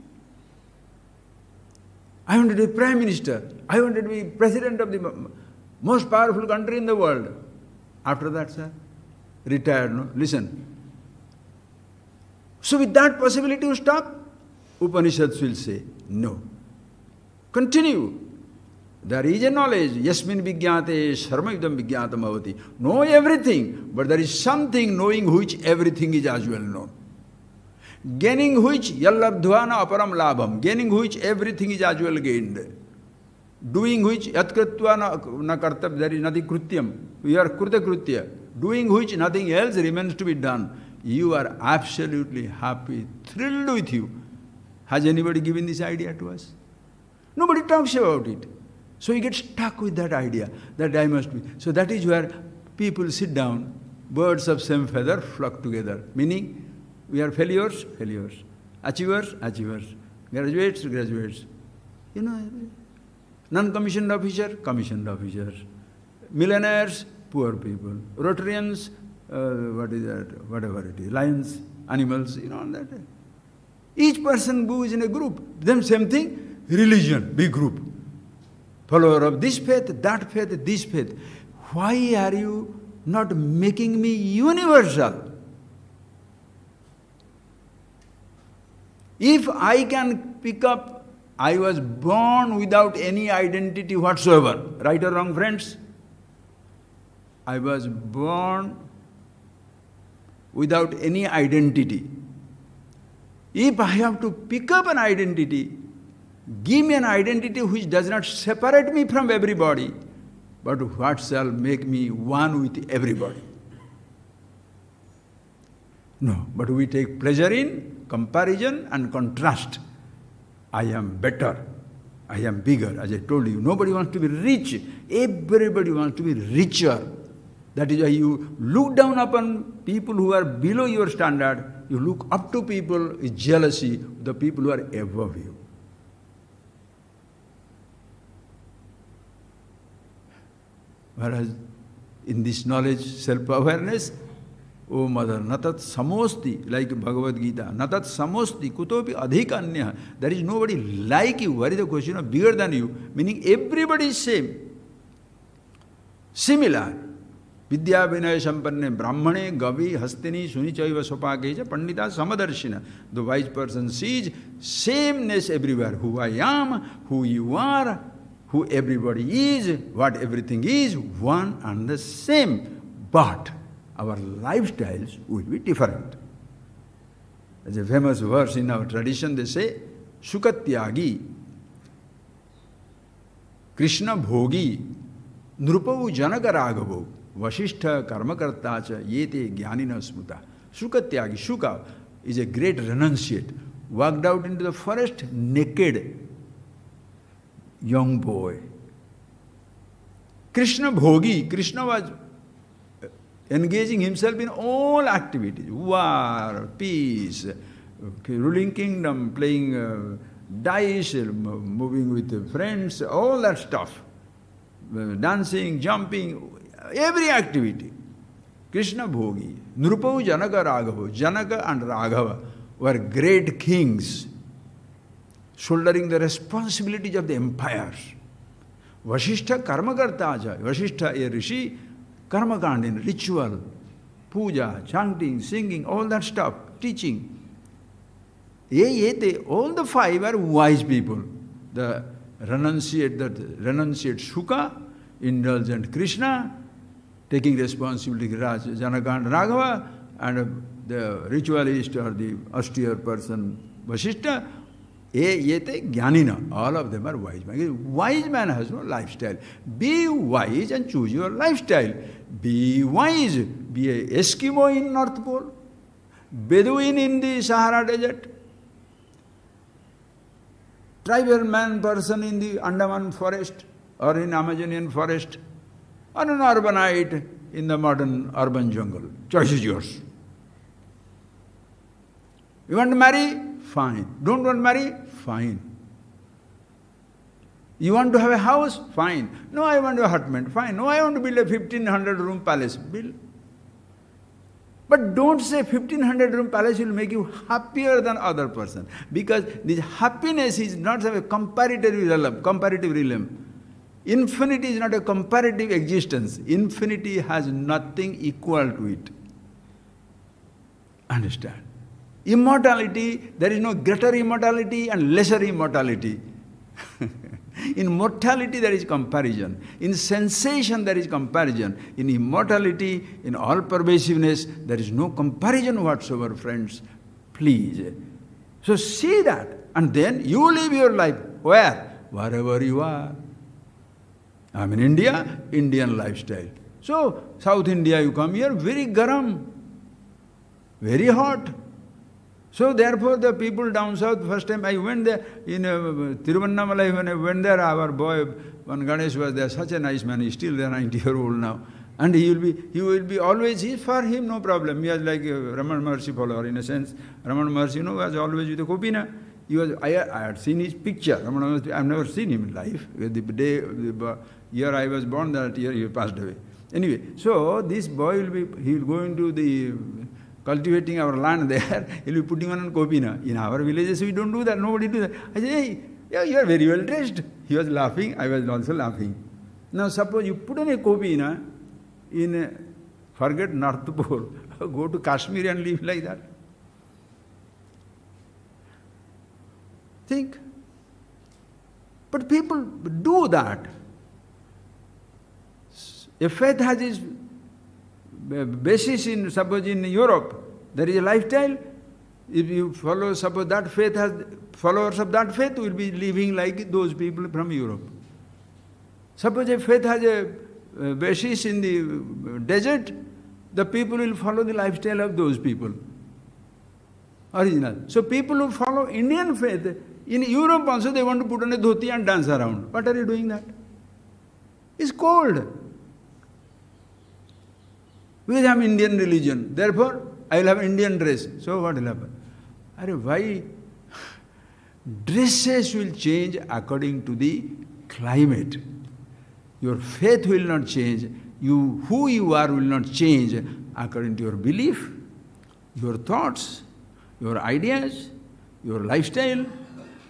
I wanted to be Prime Minister. I wanted to be President of the most powerful country in the world. After that, sir, retired, no? Listen. So with that possibility you stop? Upanishads will say, no. Continue. There is a knowledge. Yasmin vijñāte sarvaidam vijñātam avati. Know everything, but there is something knowing which everything is as well known. Gaining which yallabdhvana aparam labham. Gaining which everything is as well gained. doing which yat kritva na kartab, there is nothing krutyam. You are krita krutya. Doing which nothing else remains to be done. You are absolutely happy, thrilled with you. Has anybody given this idea to us? Nobody talks about it. So you get stuck with that idea, that I must be. So that is where people sit down, birds of same feather flock together. Meaning, we are failures, failures. Achievers, achievers. Graduates, graduates. You know, non-commissioned officer, commissioned officers. Millionaires, poor people. Rotarians, what is that? Whatever it is. Lions, animals, you know, that. Each person goes in a group. Then same thing, religion, big group. Follower of this faith, this faith. Why are you not making me universal? If I can pick up, I was born without any identity whatsoever. Right or wrong, friends? I was born without any identity. If I have to pick up an identity, give me an identity which does not separate me from everybody, but what shall make me one with everybody. No, but we take pleasure in comparison and contrast. I am better, I am bigger, as I told you. Nobody wants to be rich, everybody wants to be richer. That is why you look down upon people who are below your standard, you look up to people with jealousy, the people who are above you. Whereas in this knowledge, self-awareness, oh mother, natat samosti, like Bhagavad Gita, natat samosti, kutopi adhikanya. There is nobody like you. What is the question of bigger than you? Meaning everybody is same. Similar. Vidya vinaya sampanne brahmane gavi hastini sunichaiva sopakeja pandita samadarshina. The wise person sees sameness everywhere. Who I am, who you are, who everybody is, what everything is, one and the same. But our lifestyles will be different. There's a famous verse in our tradition, they say, Sukatyagi, Krishna Bhogi, Nrupavu Janaka Raghavu, Vasishtha Karmakartacha, Yete Jnanina Smuta. Sukatyagi, Shuka is a great renunciate, walked out into the forest naked, young boy. Krishna Bhogi, Krishna was engaging himself in all activities, war, peace, ruling kingdom, playing dice, moving with friends, all that stuff, dancing, jumping, every activity. Krishna Bhogi, Nrupavu Janaka Raghava, Janaka and Raghava were great kings, shouldering the responsibilities of the empires. Vasishtha Karmakartaja, Vasishtha a rishi, Karmakand in ritual, puja, chanting, singing, all that stuff, teaching. All the five are wise people. The renunciate Shuka, indulgent Krishna, taking responsibility Janaka and Raghava, and the ritualist or the austere person Vasishtha, Jnanina, all of them are wise men. Wise man has no lifestyle. Be wise and choose your lifestyle. Be wise. Be an Eskimo in North Pole, Bedouin in the Sahara Desert, tribal man person in the Andaman forest or in Amazonian forest, or an urbanite in the modern urban jungle. Choice is yours. You want to marry? Fine. Don't want to marry? Fine. You want to have a house? Fine. No, I want a hutment. Fine. No, I want to build a 1500-room palace. Build. But don't say 1500-room palace will make you happier than other person. Because this happiness is not a comparative realm. Infinity is not a comparative existence. Infinity has nothing equal to it. Understand? Immortality, there is no greater immortality and lesser immortality. In mortality there is comparison. In sensation there is comparison. In immortality, in all pervasiveness, there is no comparison whatsoever, friends. Please. So see that. And then you live your life. Where? Wherever you are. I'm in India, Indian lifestyle. So, South India, you come here, very garam, very hot. So therefore the people down south, first time I went there, in Tiruvannamalai, when I went there, our boy, one Ganesh was there, such a nice man, he's still there, 90-year-old now. And he will be always, for him no problem. He was like a Ramana Maharshi follower in a sense. Ramana Maharshi, was always with a kopina. I had seen his picture. Ramana Maharshi, I've never seen him in life. The year I was born, that year he passed away. Anyway, so this boy he will go into the cultivating our land there, he'll be putting on a kopina. In our villages we don't do that, nobody do that. I say, hey, yeah, you are very well dressed. He was laughing, I was also laughing. Now suppose you put on a kopina forget North Pole, go to Kashmir and live like that. Think. But people do that. A faith has its basis in, suppose in Europe, there is a lifestyle. If you follow, suppose that faith has, followers of that faith will be living like those people from Europe. Suppose a faith has a basis in the desert, the people will follow the lifestyle of those people. Original. So people who follow Indian faith, in Europe also they want to put on a dhoti and dance around. What are you doing that? It's cold. We have Indian religion, therefore I will have Indian dress. So what will happen? Why? Dresses will change according to the climate. Your faith will not change. Who you are will not change according to your belief, your thoughts, your ideas, your lifestyle,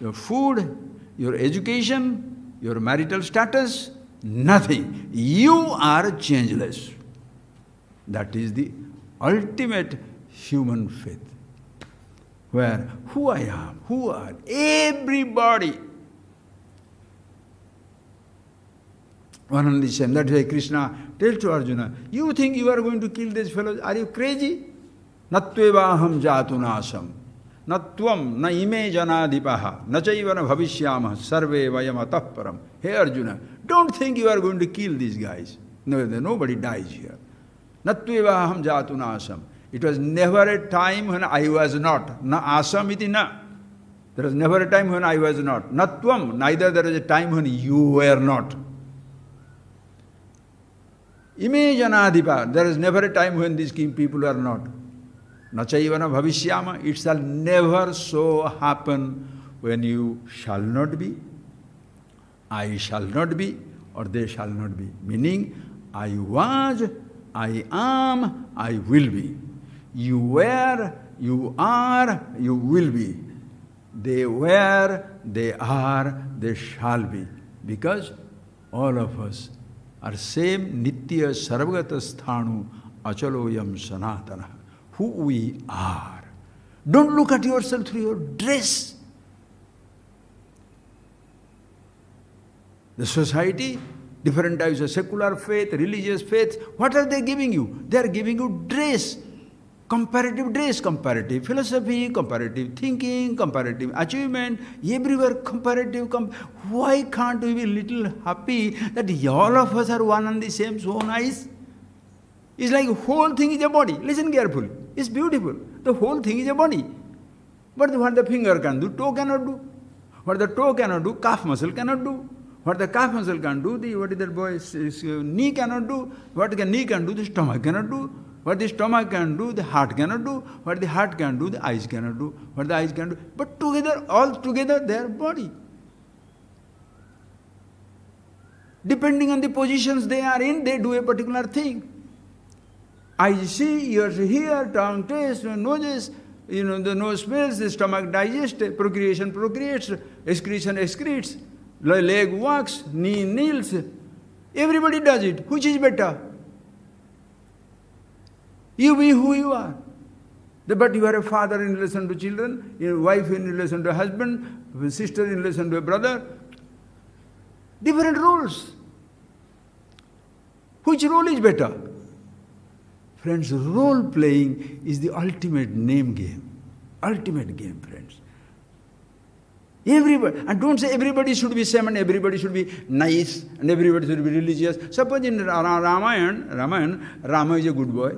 your food, your education, your marital status, nothing. You are changeless. That is the ultimate human faith. Where who I am, who are, everybody. One and the same. That is why Krishna tells to Arjuna, you think you are going to kill these fellows? Are you crazy? Natvevaham jatunasam. Natvam na ime janadipaha. Nachaivana bhavishyama sarve vayam atahparam. Hey Arjuna, don't think you are going to kill these guys. No, nobody dies here. Natvevaham jatunasam. It was never a time when I was not. Na asam iti na. There was never a time when I was not. Natvam, neither there was a time when you were not. Ime janadipa, there is never a time when these people are not. Nachaivana bhavishyama, it shall never so happen when you shall not be, I shall not be, or they shall not be. Meaning, I was, I am, I will be. You were, you are, you will be. They were, they are, they shall be. Because all of us are same nitya sarvagata sthanu achaloyam sanatana. Who we are. Don't look at yourself through your dress. The society, different types of secular faith, religious faith, what are they giving you? They are giving you dress, comparative philosophy, comparative thinking, comparative achievement, everywhere comparative. Why can't we be a little happy that all of us are one and the same, so nice? It's like the whole thing is a body. Listen carefully. It's beautiful. The whole thing is a body. But what the finger can do, toe cannot do. What the toe cannot do, calf muscle cannot do. What the calf muscle can do, what is that boy's knee cannot do. What the knee can do, the stomach cannot do. What the stomach can do, the heart cannot do. What the heart can do, the eyes cannot do. What the eyes can do. But together, all together, they are body. Depending on the positions they are in, they do a particular thing. Eyes see, ears hear, tongue taste, noses, the nose smells, the stomach digests, procreation procreates, excretion excretes, leg walks, knee kneels. Everybody does it. Which is better? You be who you are. But you are a father in relation to children, a wife in relation to a husband, a sister in relation to a brother. Different roles. Which role is better? Friends, role playing is the ultimate name game. Ultimate game, friends. Everybody. And don't say everybody should be same and everybody should be nice and everybody should be religious. Suppose in Ramayana, Rama is a good boy,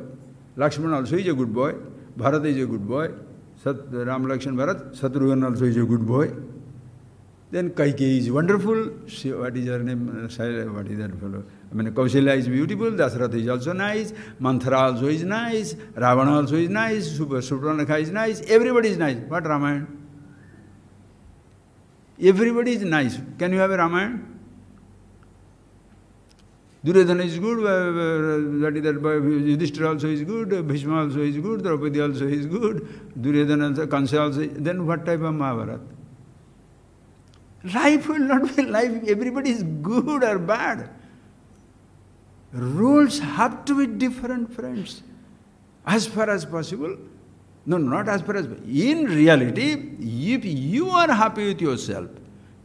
Lakshmana also is a good boy, Bharata is a good boy, Ram, Lakshman, Bharat, Shatrughan also is a good boy. Then Kaikeyi is wonderful. What is her name? What is that fellow? I mean, Kausalya is beautiful, Dasharatha is also nice, Manthara also is nice, Ravana also is nice, Suparnakha is nice, everybody is nice. What Ramayana? Everybody is nice. Can you have a Ramayana? Duryodhana is good, Yudhishthira also is good, Bhishma also is good, Draupadi also is good, Duryodhana also, Kansa also. Then what type of Mahabharata? Life will not be life. Everybody is good or bad. Rules have to be different, friends. As far as possible. No, not as far as possible. In reality, if you are happy with yourself,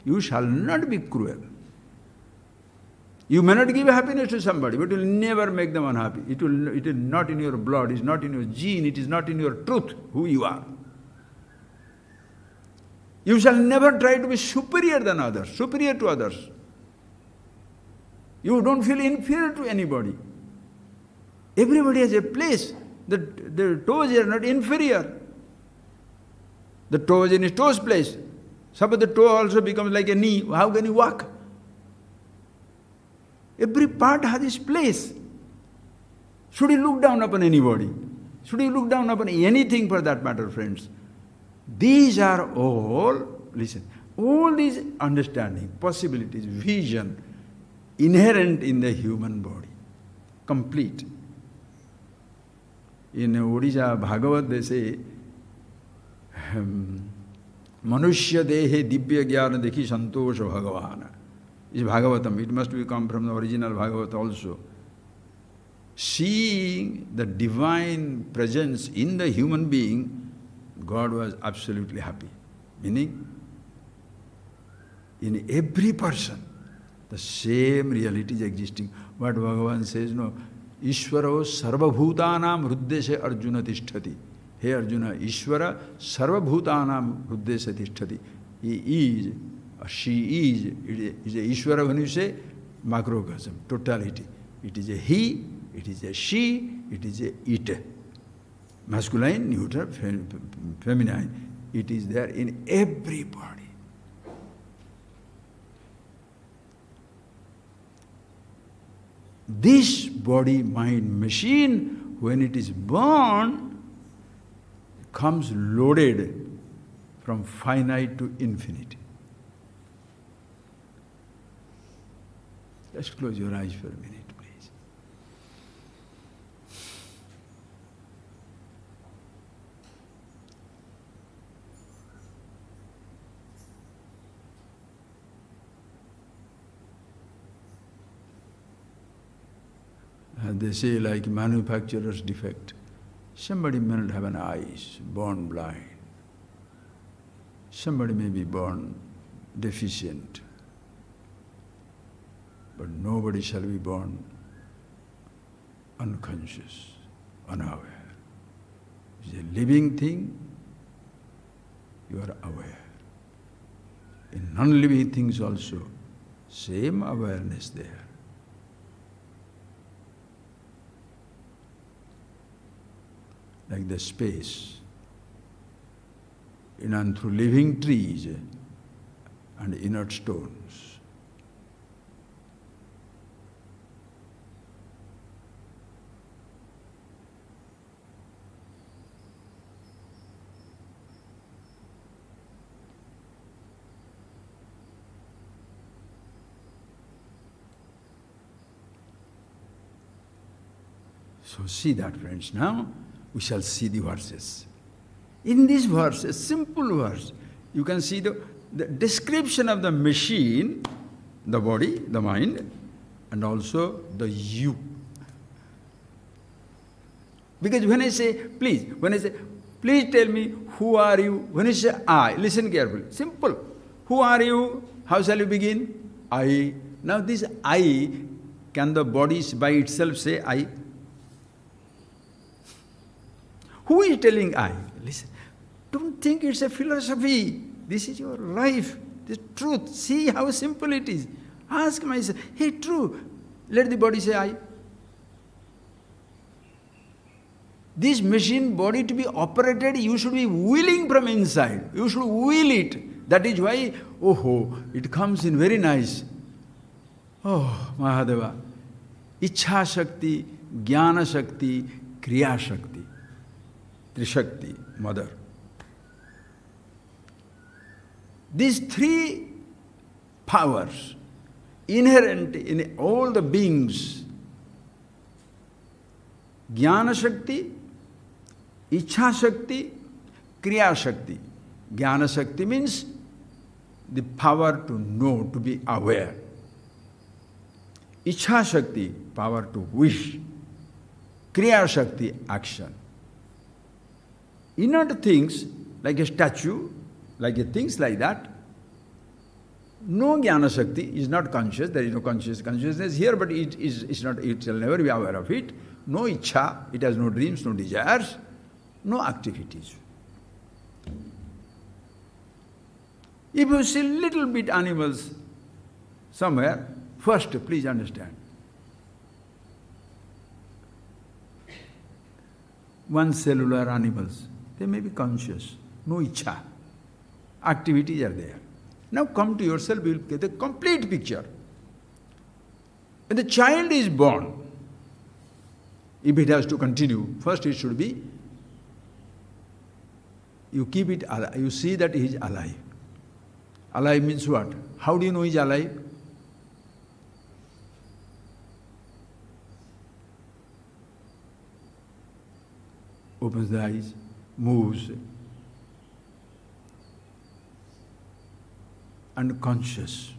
you shall not be cruel. You may not give happiness to somebody, but you will never make them unhappy. It is not in your blood, it is not in your gene, it is not in your truth, who you are. You shall never try to be superior than others, superior to others. You don't feel inferior to anybody. Everybody has a place. The toes are not inferior. The toe is in its toes place. Suppose the toe also becomes like a knee, how can you walk? Every part has its place. Should you look down upon anybody? Should you look down upon anything for that matter, friends? These are all, listen, all these understanding, possibilities, vision, inherent in the human body, complete. In Odisha Bhagavad they say, Manushya dehe divya jnana dekhi santosha bhagavana. It's Bhagavatam, it must come from the original Bhagavat also. Seeing the divine presence in the human being, God was absolutely happy. Meaning, in every person, the same reality is existing. What Bhagavan says, no, Ishvaro sarvabhutanam hruddeshe Arjuna tishtati. Hey Arjuna, Ishvara sarvabhutanam hruddeshe tishtati. He is, or she is, it is a Ishvara when you say macrocosm, totality. It is a he, it is a she, it is a it. Masculine, neutral, feminine. It is there in everybody. This body-mind machine, when it is born, comes loaded from finite to infinity. Just close your eyes for a minute. They say like manufacturer's defect. Somebody may not have an eyes, born blind. Somebody may be born deficient. But nobody shall be born unconscious, unaware. It's a living thing, you are aware. In non-living things also, same awareness there. Like the space, in and through living trees and inert stones. So see that, friends. Now we shall see the verses. In these verses, simple verse, you can see the description of the machine, the body, the mind, and also the you. Because when I say, please tell me, who are you? When I say I, listen carefully. Simple. Who are you? How shall you begin? I. Now this I, can the body by itself say I? Who is telling I? Listen, don't think it's a philosophy. This is your life, the truth. See how simple it is. Ask myself, hey, true. Let the body say I. This machine body to be operated, you should be willing from inside. You should will it. That is why, it comes in very nice. Oh, Mahadeva. Ichha Shakti, Jnana Shakti, Kriya Shakti. Trishakti, Mother. These three powers inherent in all the beings, Jnana Shakti, Ichha Shakti, Kriya Shakti. Jnana Shakti means the power to know, to be aware. Ichha Shakti, power to wish. Kriya Shakti, action. Inert things, like a statue, like a things like that, no Jnana Shakti is not conscious, there is no consciousness here, but it shall never be aware of it. No Ichha, it has no dreams, no desires, no activities. If you see little bit animals somewhere, first please understand, one-cellular animals, they may be conscious, no Ichha. Activities are there. Now come to yourself, you will get the complete picture. When the child is born, if it has to continue, first it should be, you keep it alive, you see that he is alive. Alive means what? How do you know he is alive? Opens the eyes, moves, and conscious.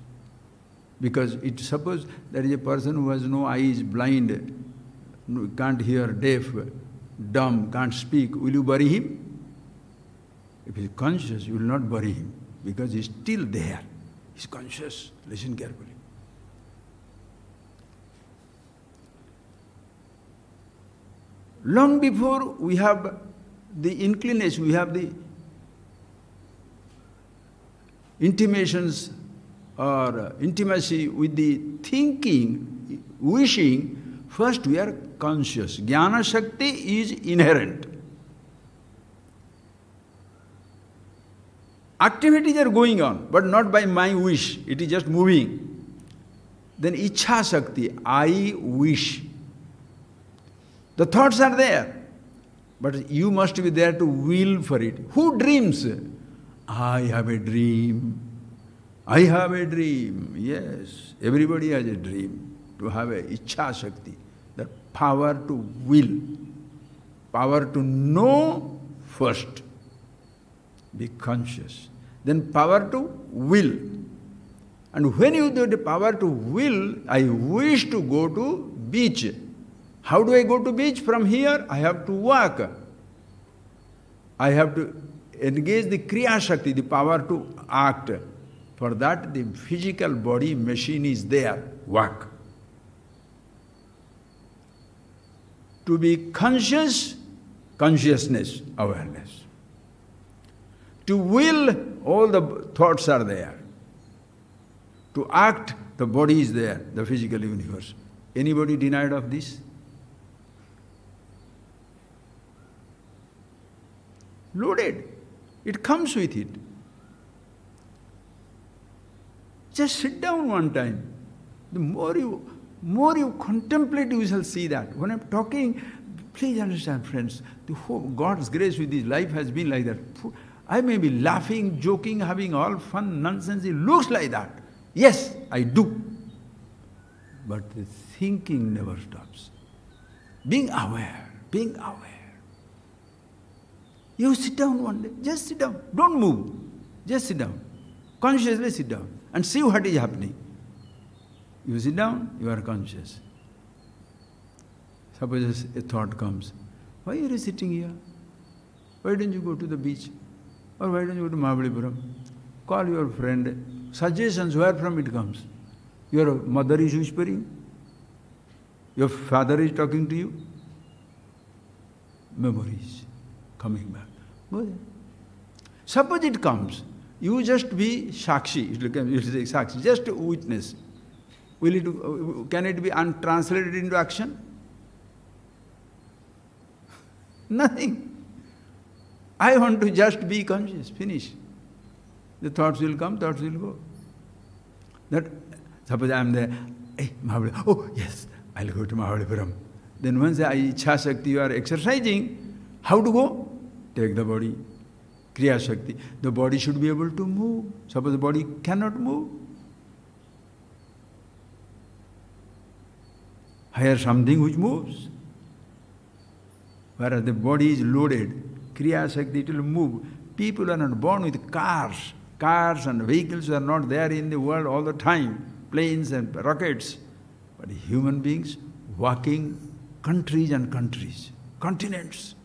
Because suppose there is a person who has no eyes, blind, can't hear, deaf, dumb, can't speak, will you bury him? If he is conscious, you will not bury him, because he is still there. He is conscious. Listen carefully. Long before we have the inclination, we have the intimations or intimacy with the thinking, wishing, first we are conscious. Jnana Shakti is inherent. Activities are going on, but not by my wish, it is just moving. Then Ichha Shakti, I wish. The thoughts are there, but you must be there to will for it. Who dreams? I have a dream. I have a dream. Yes, everybody has a dream. To have a Ichha Shakti, the power to will, power to know first, be conscious. Then power to will. And when you do the power to will, I wish to go to beach. How do I go to beach? From here, I have to walk. I have to engage the Kriya Shakti, the power to act. For that, the physical body machine is there, walk. To be conscious, consciousness, awareness. To will, all the thoughts are there. To act, the body is there, the physical universe. Anybody denied of this? Loaded. It comes with it. Just sit down one time. The more you contemplate, you shall see that. When I'm talking, please understand, friends, the whole God's grace with this life has been like that. I may be laughing, joking, having all fun, nonsense. It looks like that. Yes, I do. But the thinking never stops. Being aware, being aware. You sit down one day, just sit down. Don't move. Just sit down. Consciously sit down and see what is happening. You sit down, you are conscious. Suppose a thought comes, why are you sitting here? Why don't you go to the beach? Or why don't you go to Mahabalipuram? Call your friend. Suggestions, where from it comes? Your mother is whispering? Your father is talking to you? Memories coming back. Go there. Suppose it comes, You just be Sakshi, you will say Sakshi, just witness. Can it be untranslated into action? Nothing. I want to just be conscious, finish. The thoughts will come, thoughts will go. That, suppose I am there, hey, Mahabalipuram, oh yes, I'll go to Mahabalipuram. Then once I Ichha Shakti, you are exercising, how to go? Take the body, Kriya Shakti. The body should be able to move. Suppose the body cannot move. Hire something which moves. Whereas the body is loaded, Kriya Shakti, it will move. People are not born with cars. Cars and vehicles are not there in the world all the time. Planes and rockets. But human beings walking countries and countries, continents.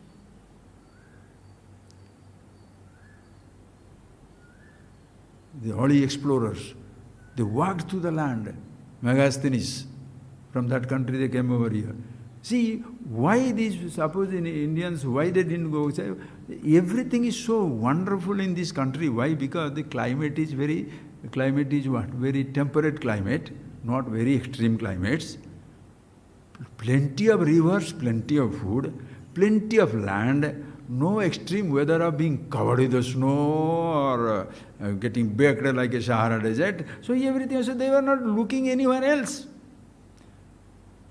The early explorers, they walked through the land. Megasthenes, from that country they came over here. See, why these, suppose in Indians, why they didn't go? Everything is so wonderful in this country. Why? Because the climate is what? Very temperate climate, not very extreme climates. Plenty of rivers, plenty of food, plenty of land, no extreme weather of being covered with the snow or getting baked like a Sahara desert. So everything, so they were not looking anywhere else.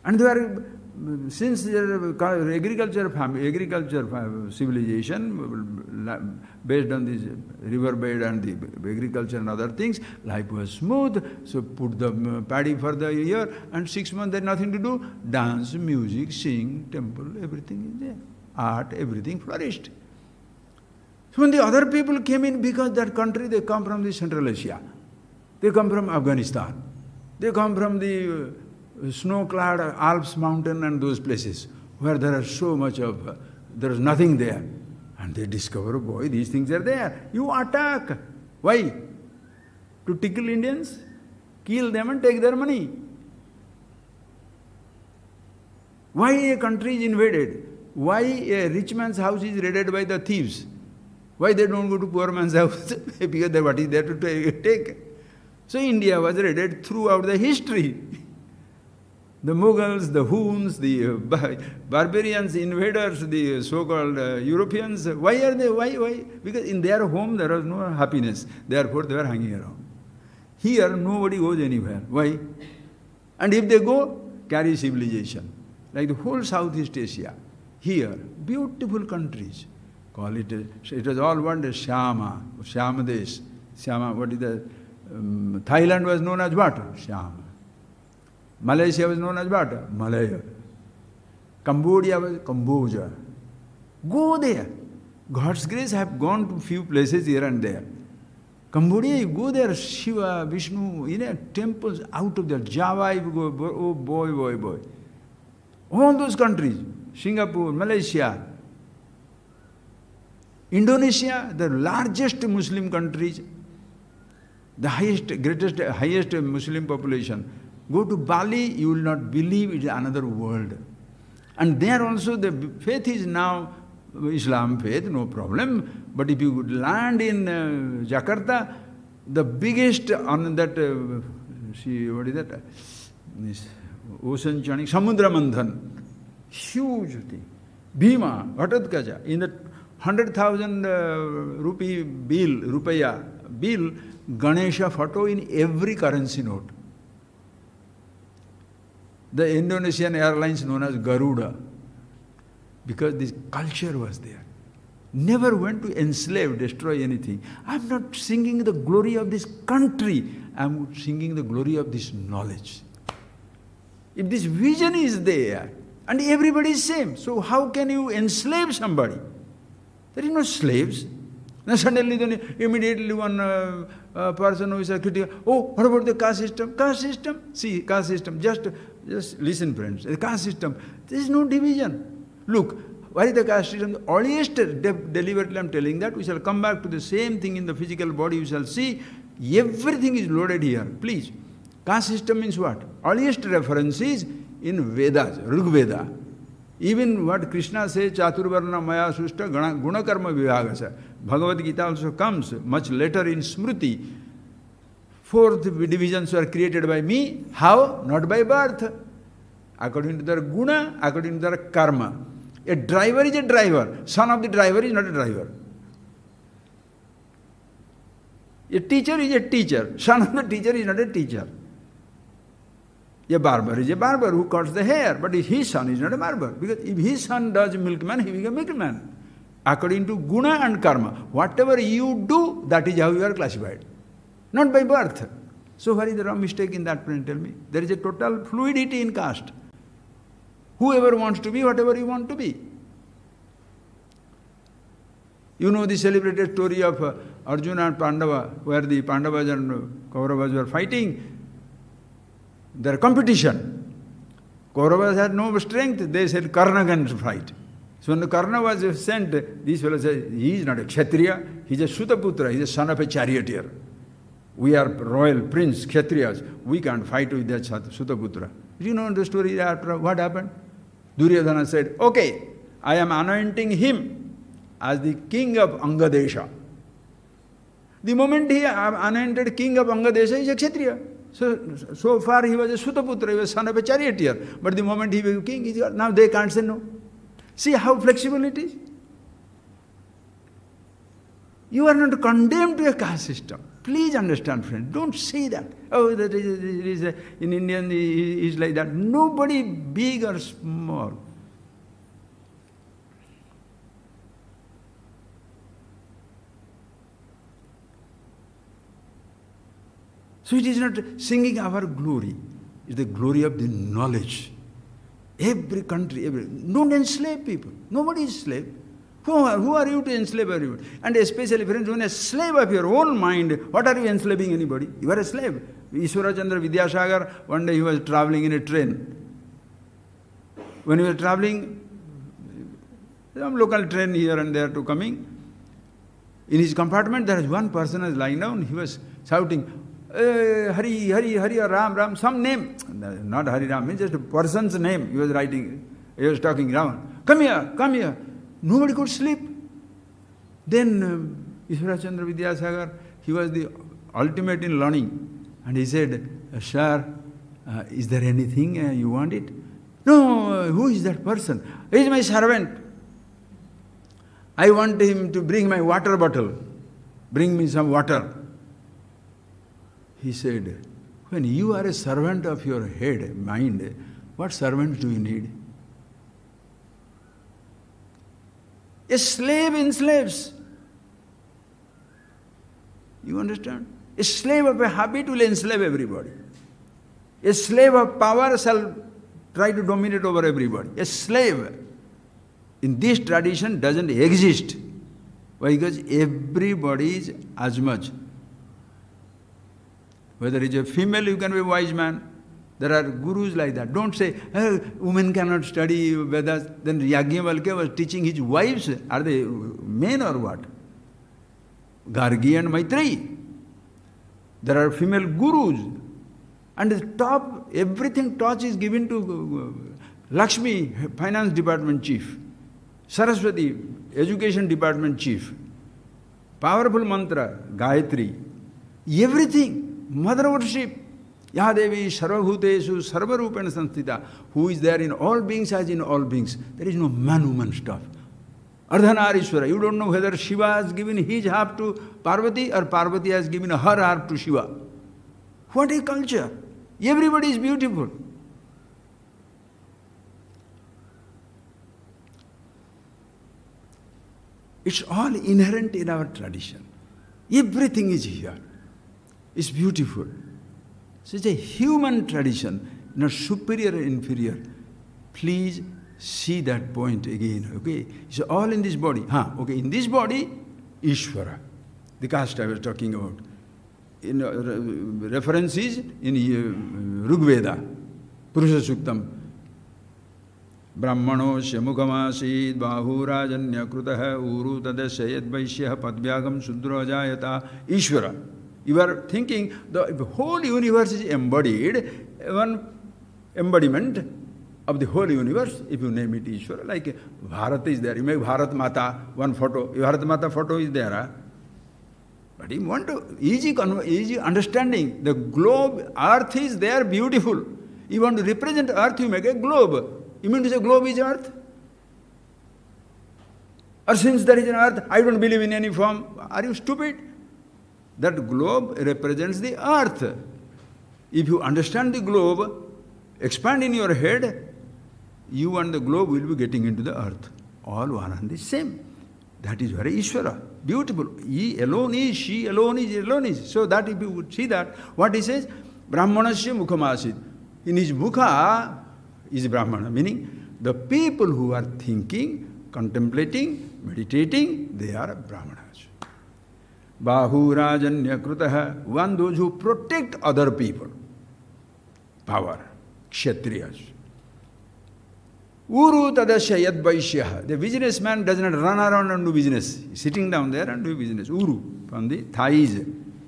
And they were, since agriculture civilization based on this riverbed and the agriculture and other things, life was smooth. So put the paddy for the year, and 6 months there nothing to do. Dance, music, sing, temple, everything is there. Art, everything flourished. So when the other people came in, because that country, they come from the Central Asia, they come from Afghanistan, they come from the snow-clad Alps mountain and those places where there are so much of, there is nothing there. And they discover, boy, these things are there. You attack. Why? To tickle Indians? Kill them and take their money. Why a country is invaded? Why a rich man's house is raided by the thieves? Why they don't go to poor man's house? Because what is there to take? So India was raided throughout the history. The Mughals, the Huns, the barbarians, invaders, the so-called Europeans, why are they? Why? Because in their home there was no happiness. Therefore they were hanging around. Here nobody goes anywhere. Why? And if they go, carry civilization. Like the whole Southeast Asia. Here, beautiful countries. Call it, it was all one day, Shyama, Shyamadesh. Shyama, what is the, Thailand was known as what? Shyama. Malaysia was known as what? Malaya. Cambodia was Cambodia. Go there. God's grace, I have gone to few places here and there. Cambodia, you go there, Shiva, Vishnu, temples out of there. Java, you go, oh boy. All those countries, Singapore, Malaysia, Indonesia, the largest Muslim countries, the highest Muslim population. Go to Bali, you will not believe it is another world. And there also the faith is now Islam faith, no problem. But if you land in Jakarta, the biggest on that, what is that? This ocean churning, Samudra Manthan, huge thing. Bhima, Ghatotkacha, in the 100,000 rupee bill, rupaya bill, Ganesha photo in every currency note. The Indonesian airlines known as Garuda, because this culture was there. Never went to enslave, destroy anything. I'm not singing the glory of this country, I'm singing the glory of this knowledge. If this vision is there, and everybody is same, so how can you enslave somebody? There is no slaves. Now suddenly, then immediately one person who is a critical, oh, what about the caste system? Caste system? See, caste system, just listen friends, the caste system, there is no division. Look, why is the caste system? The earliest, deliberately I am telling that, we shall come back to the same thing in the physical body, you shall see, everything is loaded here, please. Caste system means what? Earliest reference is in Vedas, Rig Veda. Even what Krishna says, Chaturvarna Maya Sushta Gunakarma Vivagasa. Bhagavad Gita also comes much later in Smriti. 4 divisions were created by me. How? Not by birth. According to their guna, according to their karma. A driver is a driver. Son of the driver is not a driver. A teacher is a teacher. Son of the teacher is not a teacher. A barber is a barber who cuts the hair, but his son is not a barber. Because if his son does milkman, he becomes milkman. According to guna and karma, whatever you do, that is how you are classified. Not by birth. So what is the wrong mistake in that point? Tell me. There is a total fluidity in caste. Whoever wants to be, whatever you want to be. You know the celebrated story of Arjuna and Pandava, where the Pandavas and Kauravas were fighting. Their competition. Kauravas had no strength. They said Karna can fight. So when Karna was sent, these fellows said, he is not a Kshatriya, he is a Sutaputra, he is a son of a charioteer. We are royal prince, Kshatriyas. We can't fight with that Sutaputra. Do you know the story after what happened? Duryodhana said, okay, I am anointing him as the king of Angadesha. The moment he anointed king of Angadesha, he is a Kshatriya. So far he was a Sutaputra, he was son of a charioteer. But the moment he became king, now they can't say no. See how flexible it is? You are not condemned to a caste system. Please understand, friend. Don't say that. Oh, that is in Indian is like that. Nobody big or small. So it is not singing our glory. It's the glory of the knowledge. Every country, don't enslave people. Nobody is slave. Who are you to enslave everybody? And especially, friends, when a slave of your own mind, what are you enslaving anybody? You are a slave. Ishwara Chandra Vidyasagar, one day he was traveling in a train. When he was traveling, some local train here and there to coming, in his compartment there is one person is lying down, he was shouting, Hari, Hari, Hari, Ram, Ram, some name. Not Hari Ram, it's just a person's name. He was writing, he was talking Ram. Come here, come here. Nobody could sleep. Then Ishwara Chandra Vidyasagar, he was the ultimate in learning. And he said, sir, is there anything you want it? No, who is that person? He is my servant. I want him to bring my water bottle. Bring me some water. He said, when you are a servant of your head, mind, what servants do you need? A slave enslaves. You understand? A slave of a habit will enslave everybody. A slave of power shall try to dominate over everybody. A slave in this tradition doesn't exist. Why? Because everybody is as much. Whether it's a female, you can be a wise man. There are gurus like that. Don't say, women cannot study Vedas. Then Yajnavalkya was teaching his wives. Are they men or what? Gargi and Maitreyi. There are female gurus. And the top, everything touch is given to Lakshmi, finance department chief. Saraswati, education department chief. Powerful mantra, Gayatri. Everything. Mother worship. Yadevi Sarvabhutesu Sarvarupena Sanstita. Who is there in all beings as in all beings. There is no man-woman stuff. Ardhanarishwara. You don't know whether Shiva has given his half to Parvati or Parvati has given her half to Shiva. What a culture. Everybody is beautiful. It's all inherent in our tradition. Everything is here. It's beautiful. So it's a human tradition, not superior or inferior. Please see that point again, okay? It's all in this body. Okay, in this body, Ishvara, the caste I was talking about. In references in Rigveda, Purusha Suktam. Brahmano Shemukamasid Bahurajanya Krutaha Uru Tadasayad Vaishya Padvyagam Sudra Jayata Ishvara. You are thinking the whole universe is embodied, one embodiment of the whole universe, if you name it Ishvara. Like Bharat is there. You make Bharat Mata, one photo. Bharat Mata photo is there. Huh? But you want to easy understanding. The globe, earth is there, beautiful. You want to represent earth, you make a globe. You mean to say globe is earth? Or since there is an earth, I don't believe in any form. Are you stupid? That globe represents the earth. If you understand the globe, expand in your head, you and the globe will be getting into the earth. All one and the same. That is very Ishvara. Beautiful. He alone is, she alone is, alone is. So that if you would see that, what he says, Brahmanasya mukhamasid. In his mukha is Brahmana, meaning the people who are thinking, contemplating, meditating, they are Brahmanas. Bahu rajanya krutaha, one those who protect other people. Power, kshatriyas. Uru tadasya yad vaishyaha. The businessman does not run around and do business. He's sitting down there and do business. Uru, from the thighs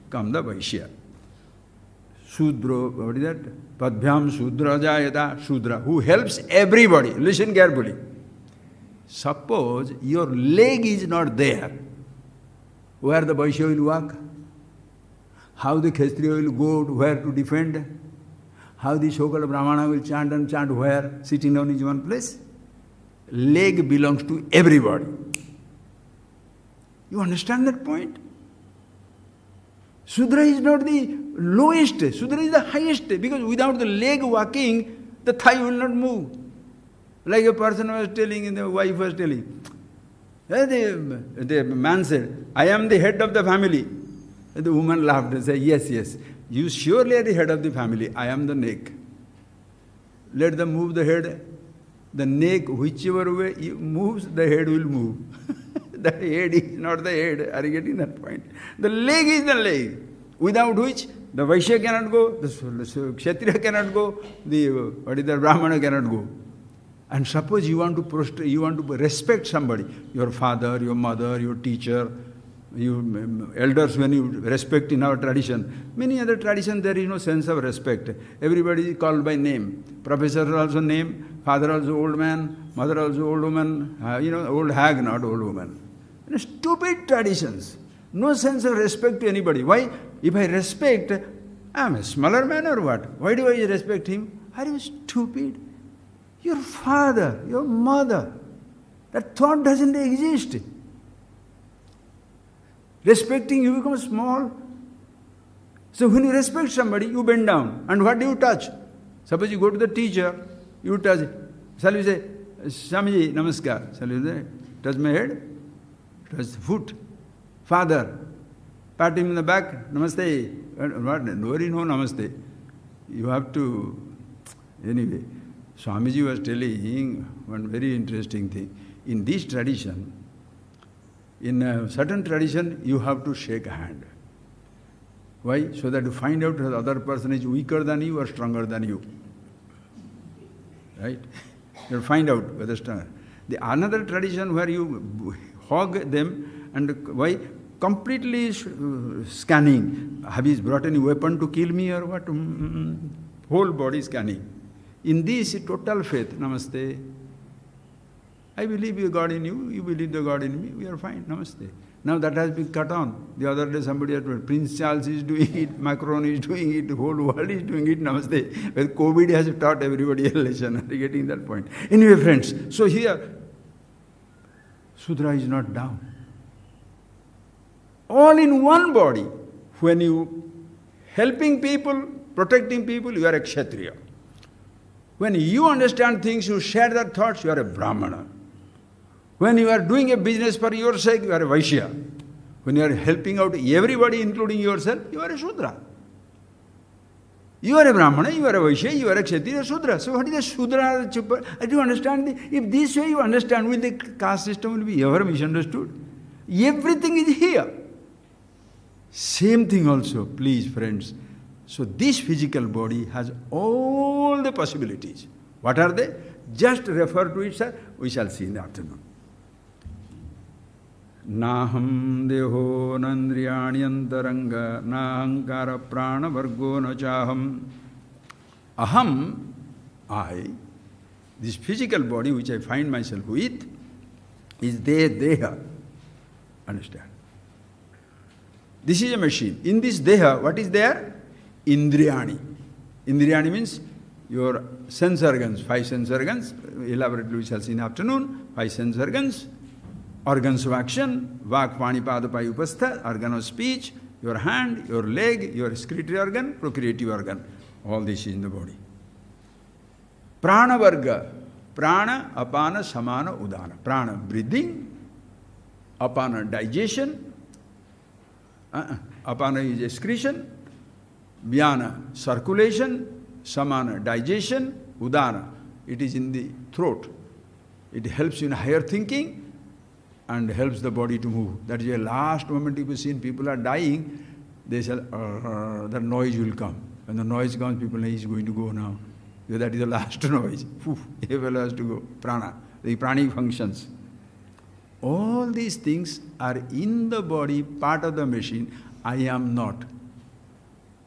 come the vaishya. Sudra, what is that? Padbhyam Sudra Jayata, Sudra, who helps everybody. Listen carefully. Suppose your leg is not there. Where the Vaishya will walk? How the Kshatriya will go to where to defend? How the so-called Brahmana will chant and chant where? Sitting down in one place? Leg belongs to everybody. You understand that point? Sudra is not the lowest, Sudra is the highest, because without the leg walking, the thigh will not move. Like a person was telling, the wife was telling, the man said, I am the head of the family. The woman laughed and said, yes, yes, you surely are the head of the family, I am the neck. Let them move the head, the neck, whichever way it moves, the head will move. The head is not the head. Are you getting that point? The leg is the leg, without which the Vaishya cannot go, the Kshatriya cannot go, the Brahmana cannot go. And suppose you want to respect somebody, your father, your mother, your teacher, you elders, when you respect in our tradition. Many other traditions there is no sense of respect. Everybody is called by name. Professor also name, father also old man, mother also old woman, old hag, not old woman. Stupid traditions. No sense of respect to anybody. Why? If I respect, I am a smaller man or what? Why do I respect him? Are you stupid? Your father, your mother, that thought doesn't exist. Respecting, you become small. So when you respect somebody, you bend down. And what do you touch? Suppose you go to the teacher, you touch it. Shall you say, Swamiji, namaskar? Shall you say, touch my head? Touch the foot. Father, pat him in the back, namaste. What? Nobody knows namaste. You have to, anyway. Swamiji was telling one very interesting thing. In this tradition, in a certain tradition, you have to shake a hand. Why? So that you find out whether the other person is weaker than you or stronger than you. Right? You find out whether stronger. The another tradition where you hug them and why? Completely scanning. Have you brought any weapon to kill me or what? Whole body scanning. In this, total faith. Namaste. I believe you God in you, you believe the God in me, we are fine. Namaste. Now that has been cut on. The other day somebody had told, Prince Charles is doing it, Macron is doing it, the whole world is doing it. Namaste. Well, COVID has taught everybody a lesson. Are you getting that point? Anyway, friends, so here, Sudra is not down. All in one body. When you helping people, protecting people, you are a Kshatriya. When you understand things, you share their thoughts, you are a Brahmana. When you are doing a business for your sake, you are a Vaishya. When you are helping out everybody, including yourself, you are a Shudra. You are a Brahmana, you are a Vaishya, you are a Kshatriya, Shudra. So what is a Shudra? Do you understand? If this way you understand, will the caste system will be ever misunderstood? Everything is here. Same thing also, please friends. So this physical body has all the possibilities. What are they? Just refer to it, sir. We shall see in the afternoon. Naham deho nandriyani antaranga nahankara prana vargo na chaham. Aham, I, This physical body which I find myself with is deha. Understand? This is a machine. In this deha, what is there? Indriyani. Indriyani means your sense organs, 5 sense organs, elaborately we shall see in afternoon, 5 sense organs of action, vak, pani, pada, payu, upastha, organ of speech, your hand, your leg, your excretory organ, procreative organ. All this is in the body. Prana varga. Prana, apana, samana, udana. Prana, breathing. Apana, digestion. Apana is excretion. Vyana, circulation. Samana, digestion. Udana, it is in the throat. It helps in higher thinking and helps the body to move. That is the last moment you have seen people are dying, they say, the noise will come. When the noise comes, people say, he's going to go now. Because that is the last noise. A fellow has to go. Prana, the pranic functions. All these things are in the body, part of the machine. I am not.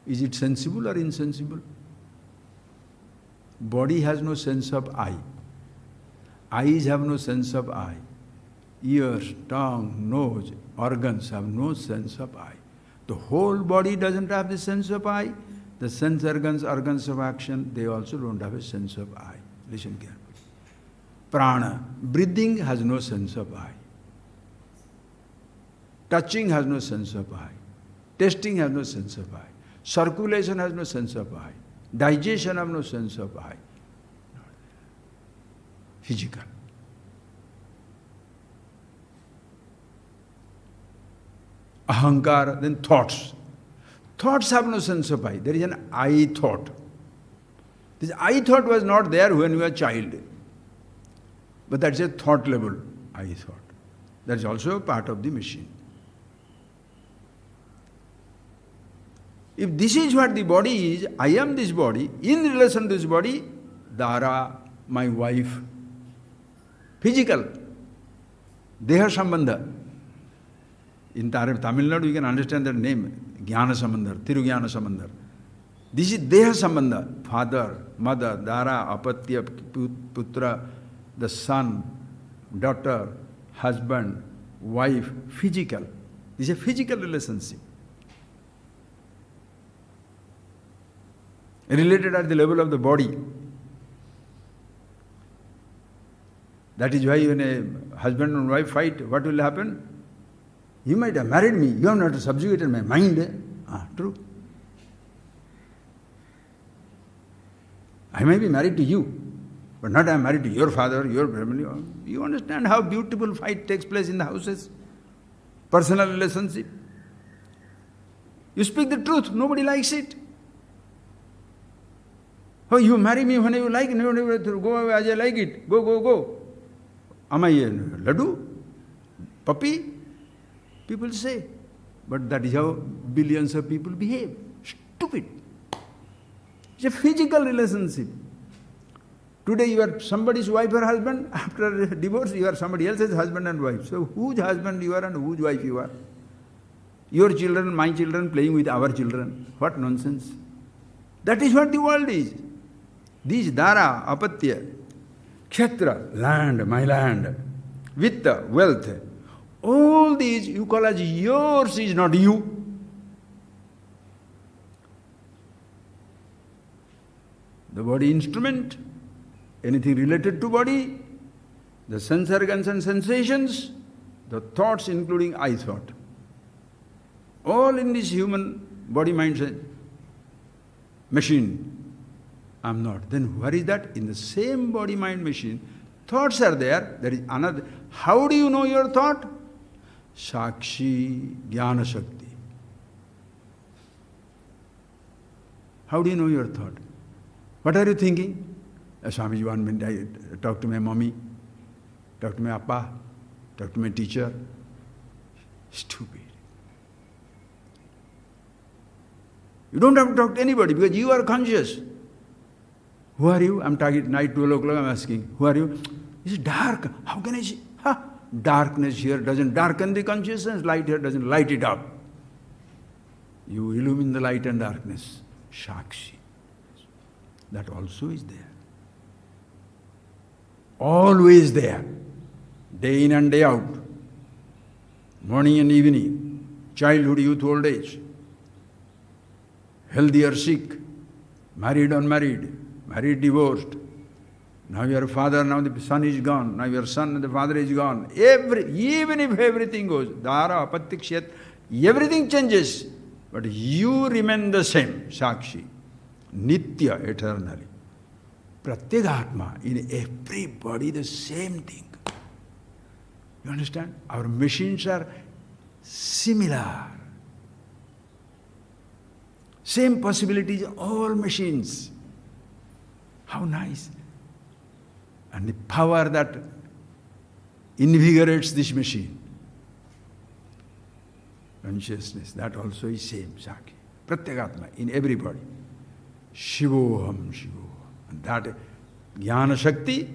Is it sensible or insensible? Body has no sense of I. Eyes have no sense of I. Ears, tongue, nose, organs have no sense of I. The whole body doesn't have the sense of I. The sense organs, organs of action, they also don't have a sense of I. Listen carefully. Prana, breathing has no sense of I. Touching has no sense of I. Tasting has no sense of I. Circulation has no sense of I. Digestion has no sense of I. Physical. Ahankara, then thoughts. Thoughts have no sense of I. There is an I thought. This I thought was not there when you were a child. But that's a thought level, I thought. That's also a part of the machine. If this is what the body is, I am this body, in relation to this body, Dara, my wife, physical, Deha Sambandha. In Tamil Nadu, you can understand that name, Jnana Sambandhar, Tirugyana Sambandhar. This is Deha Sambandha, father, mother, Dara, Apatya, Putra, the son, daughter, husband, wife, physical. This is a physical relationship. Related at the level of the body. That is why when a husband and wife fight, what will happen? You might have married me, you have not subjugated my mind. True. I may be married to you, but not I am married to your father, your family. You understand how beautiful fight takes place in the houses? Personal relationship. You speak the truth, nobody likes it. Oh, you marry me whenever you like, never go away as I like it. Go, go, go. Am I a laddu? Puppy? People say. But that is how billions of people behave. Stupid. It's a physical relationship. Today you are somebody's wife or husband. After divorce you are somebody else's husband and wife. So whose husband you are and whose wife you are? Your children, my children playing with our children. What nonsense. That is what the world is. These Dara, Apatya, Kshetra, land, my land, Vitta, wealth, all these you call as yours is not you. The body instrument, anything related to body, the sense organs and sensations, the thoughts including I thought. All in this human body mind machine. I am not. Then where is that? In the same body mind machine, thoughts are there. There is another. How do you know your thought? Sakshi Jnana Shakti. How do you know your thought? What are you thinking? Swamiji, 1 minute, I talk to my mommy, talk to my appa, talk to my teacher. Stupid. You don't have to talk to anybody because you are conscious. Who are you? I'm talking night 12 o'clock, I'm asking, who are you? It's dark. How can I see? Darkness here doesn't darken the consciousness, light here doesn't light it up. You illumine the light and darkness. Shakshi. That also is there. always there, day in and day out, morning and evening, childhood, youth, old age, healthy or sick, married, unmarried, married, divorced. Now you are a father, now the son is gone, now your son and the father is gone. Even if everything goes, Dhara, Apattikshyat, everything changes, but you remain the same, Sakshi, Nitya, eternally. Pratyagatma, in everybody the same thing. You understand? Our machines are similar. Same possibilities, all machines. How nice. And the power that invigorates this machine. Consciousness, that also is same, Sakshi. Pratyagatma, in everybody. Shivoham, Shivoham. And that Jnana Shakti,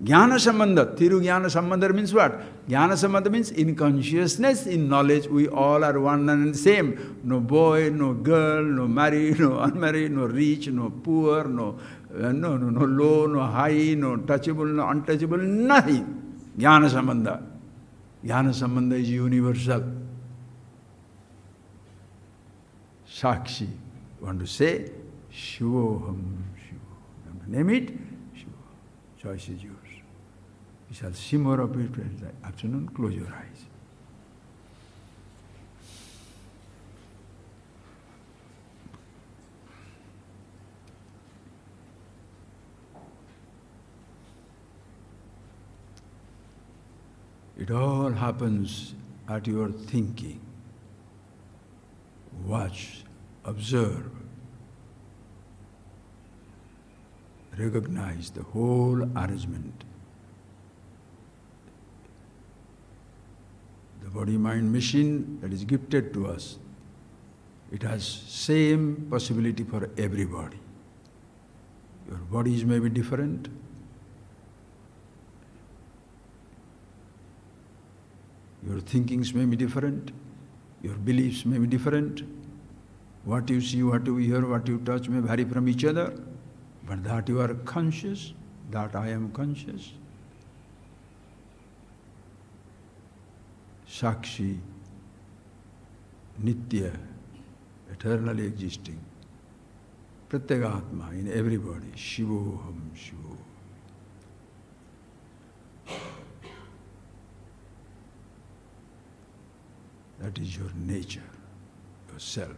Jnana Sambandha. Thiru Jnana Sambandha means what? Jnana Sambandha means in consciousness, in knowledge, we all are one and the same. No boy, no girl, no married, no unmarried, no rich, no poor, no low, no high, no touchable, no untouchable, nothing. Jnana Sambandha. Jnana Sambandha is universal. Sakshi. You want to say? Shivoham, Shivoham. Name it? Shivoham. Choice is yours. You shall see more of it in the afternoon. Close your eyes. It all happens at your thinking. Watch, observe, recognize the whole arrangement. The body-mind machine that is gifted to us, it has same possibility for everybody. Your bodies may be different. Your thinkings may be different. Your beliefs may be different. What you see, what you hear, what you touch may vary from each other. But that you are conscious, that I am conscious. Sakshi, Nitya, eternally existing. Pratyagatma in everybody. Shivoham, Shivoham. That is your nature, yourself.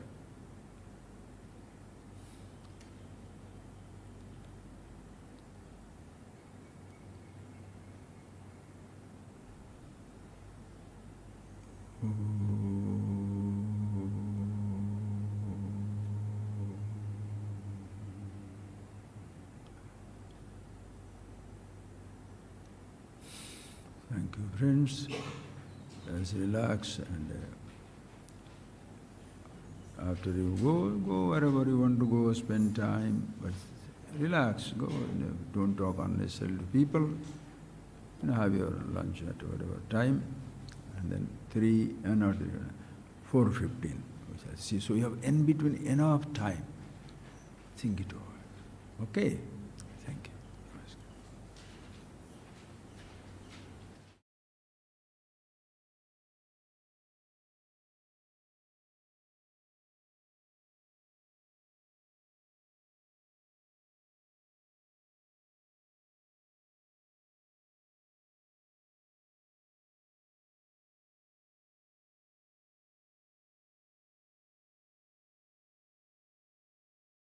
Thank you, friends. Let's relax, and after you go wherever you want to go, spend time, but relax, go, don't talk unnecessarily to people, have your lunch at whatever time, and then 4:15, we shall see. So you have in between enough time, think it over, okay?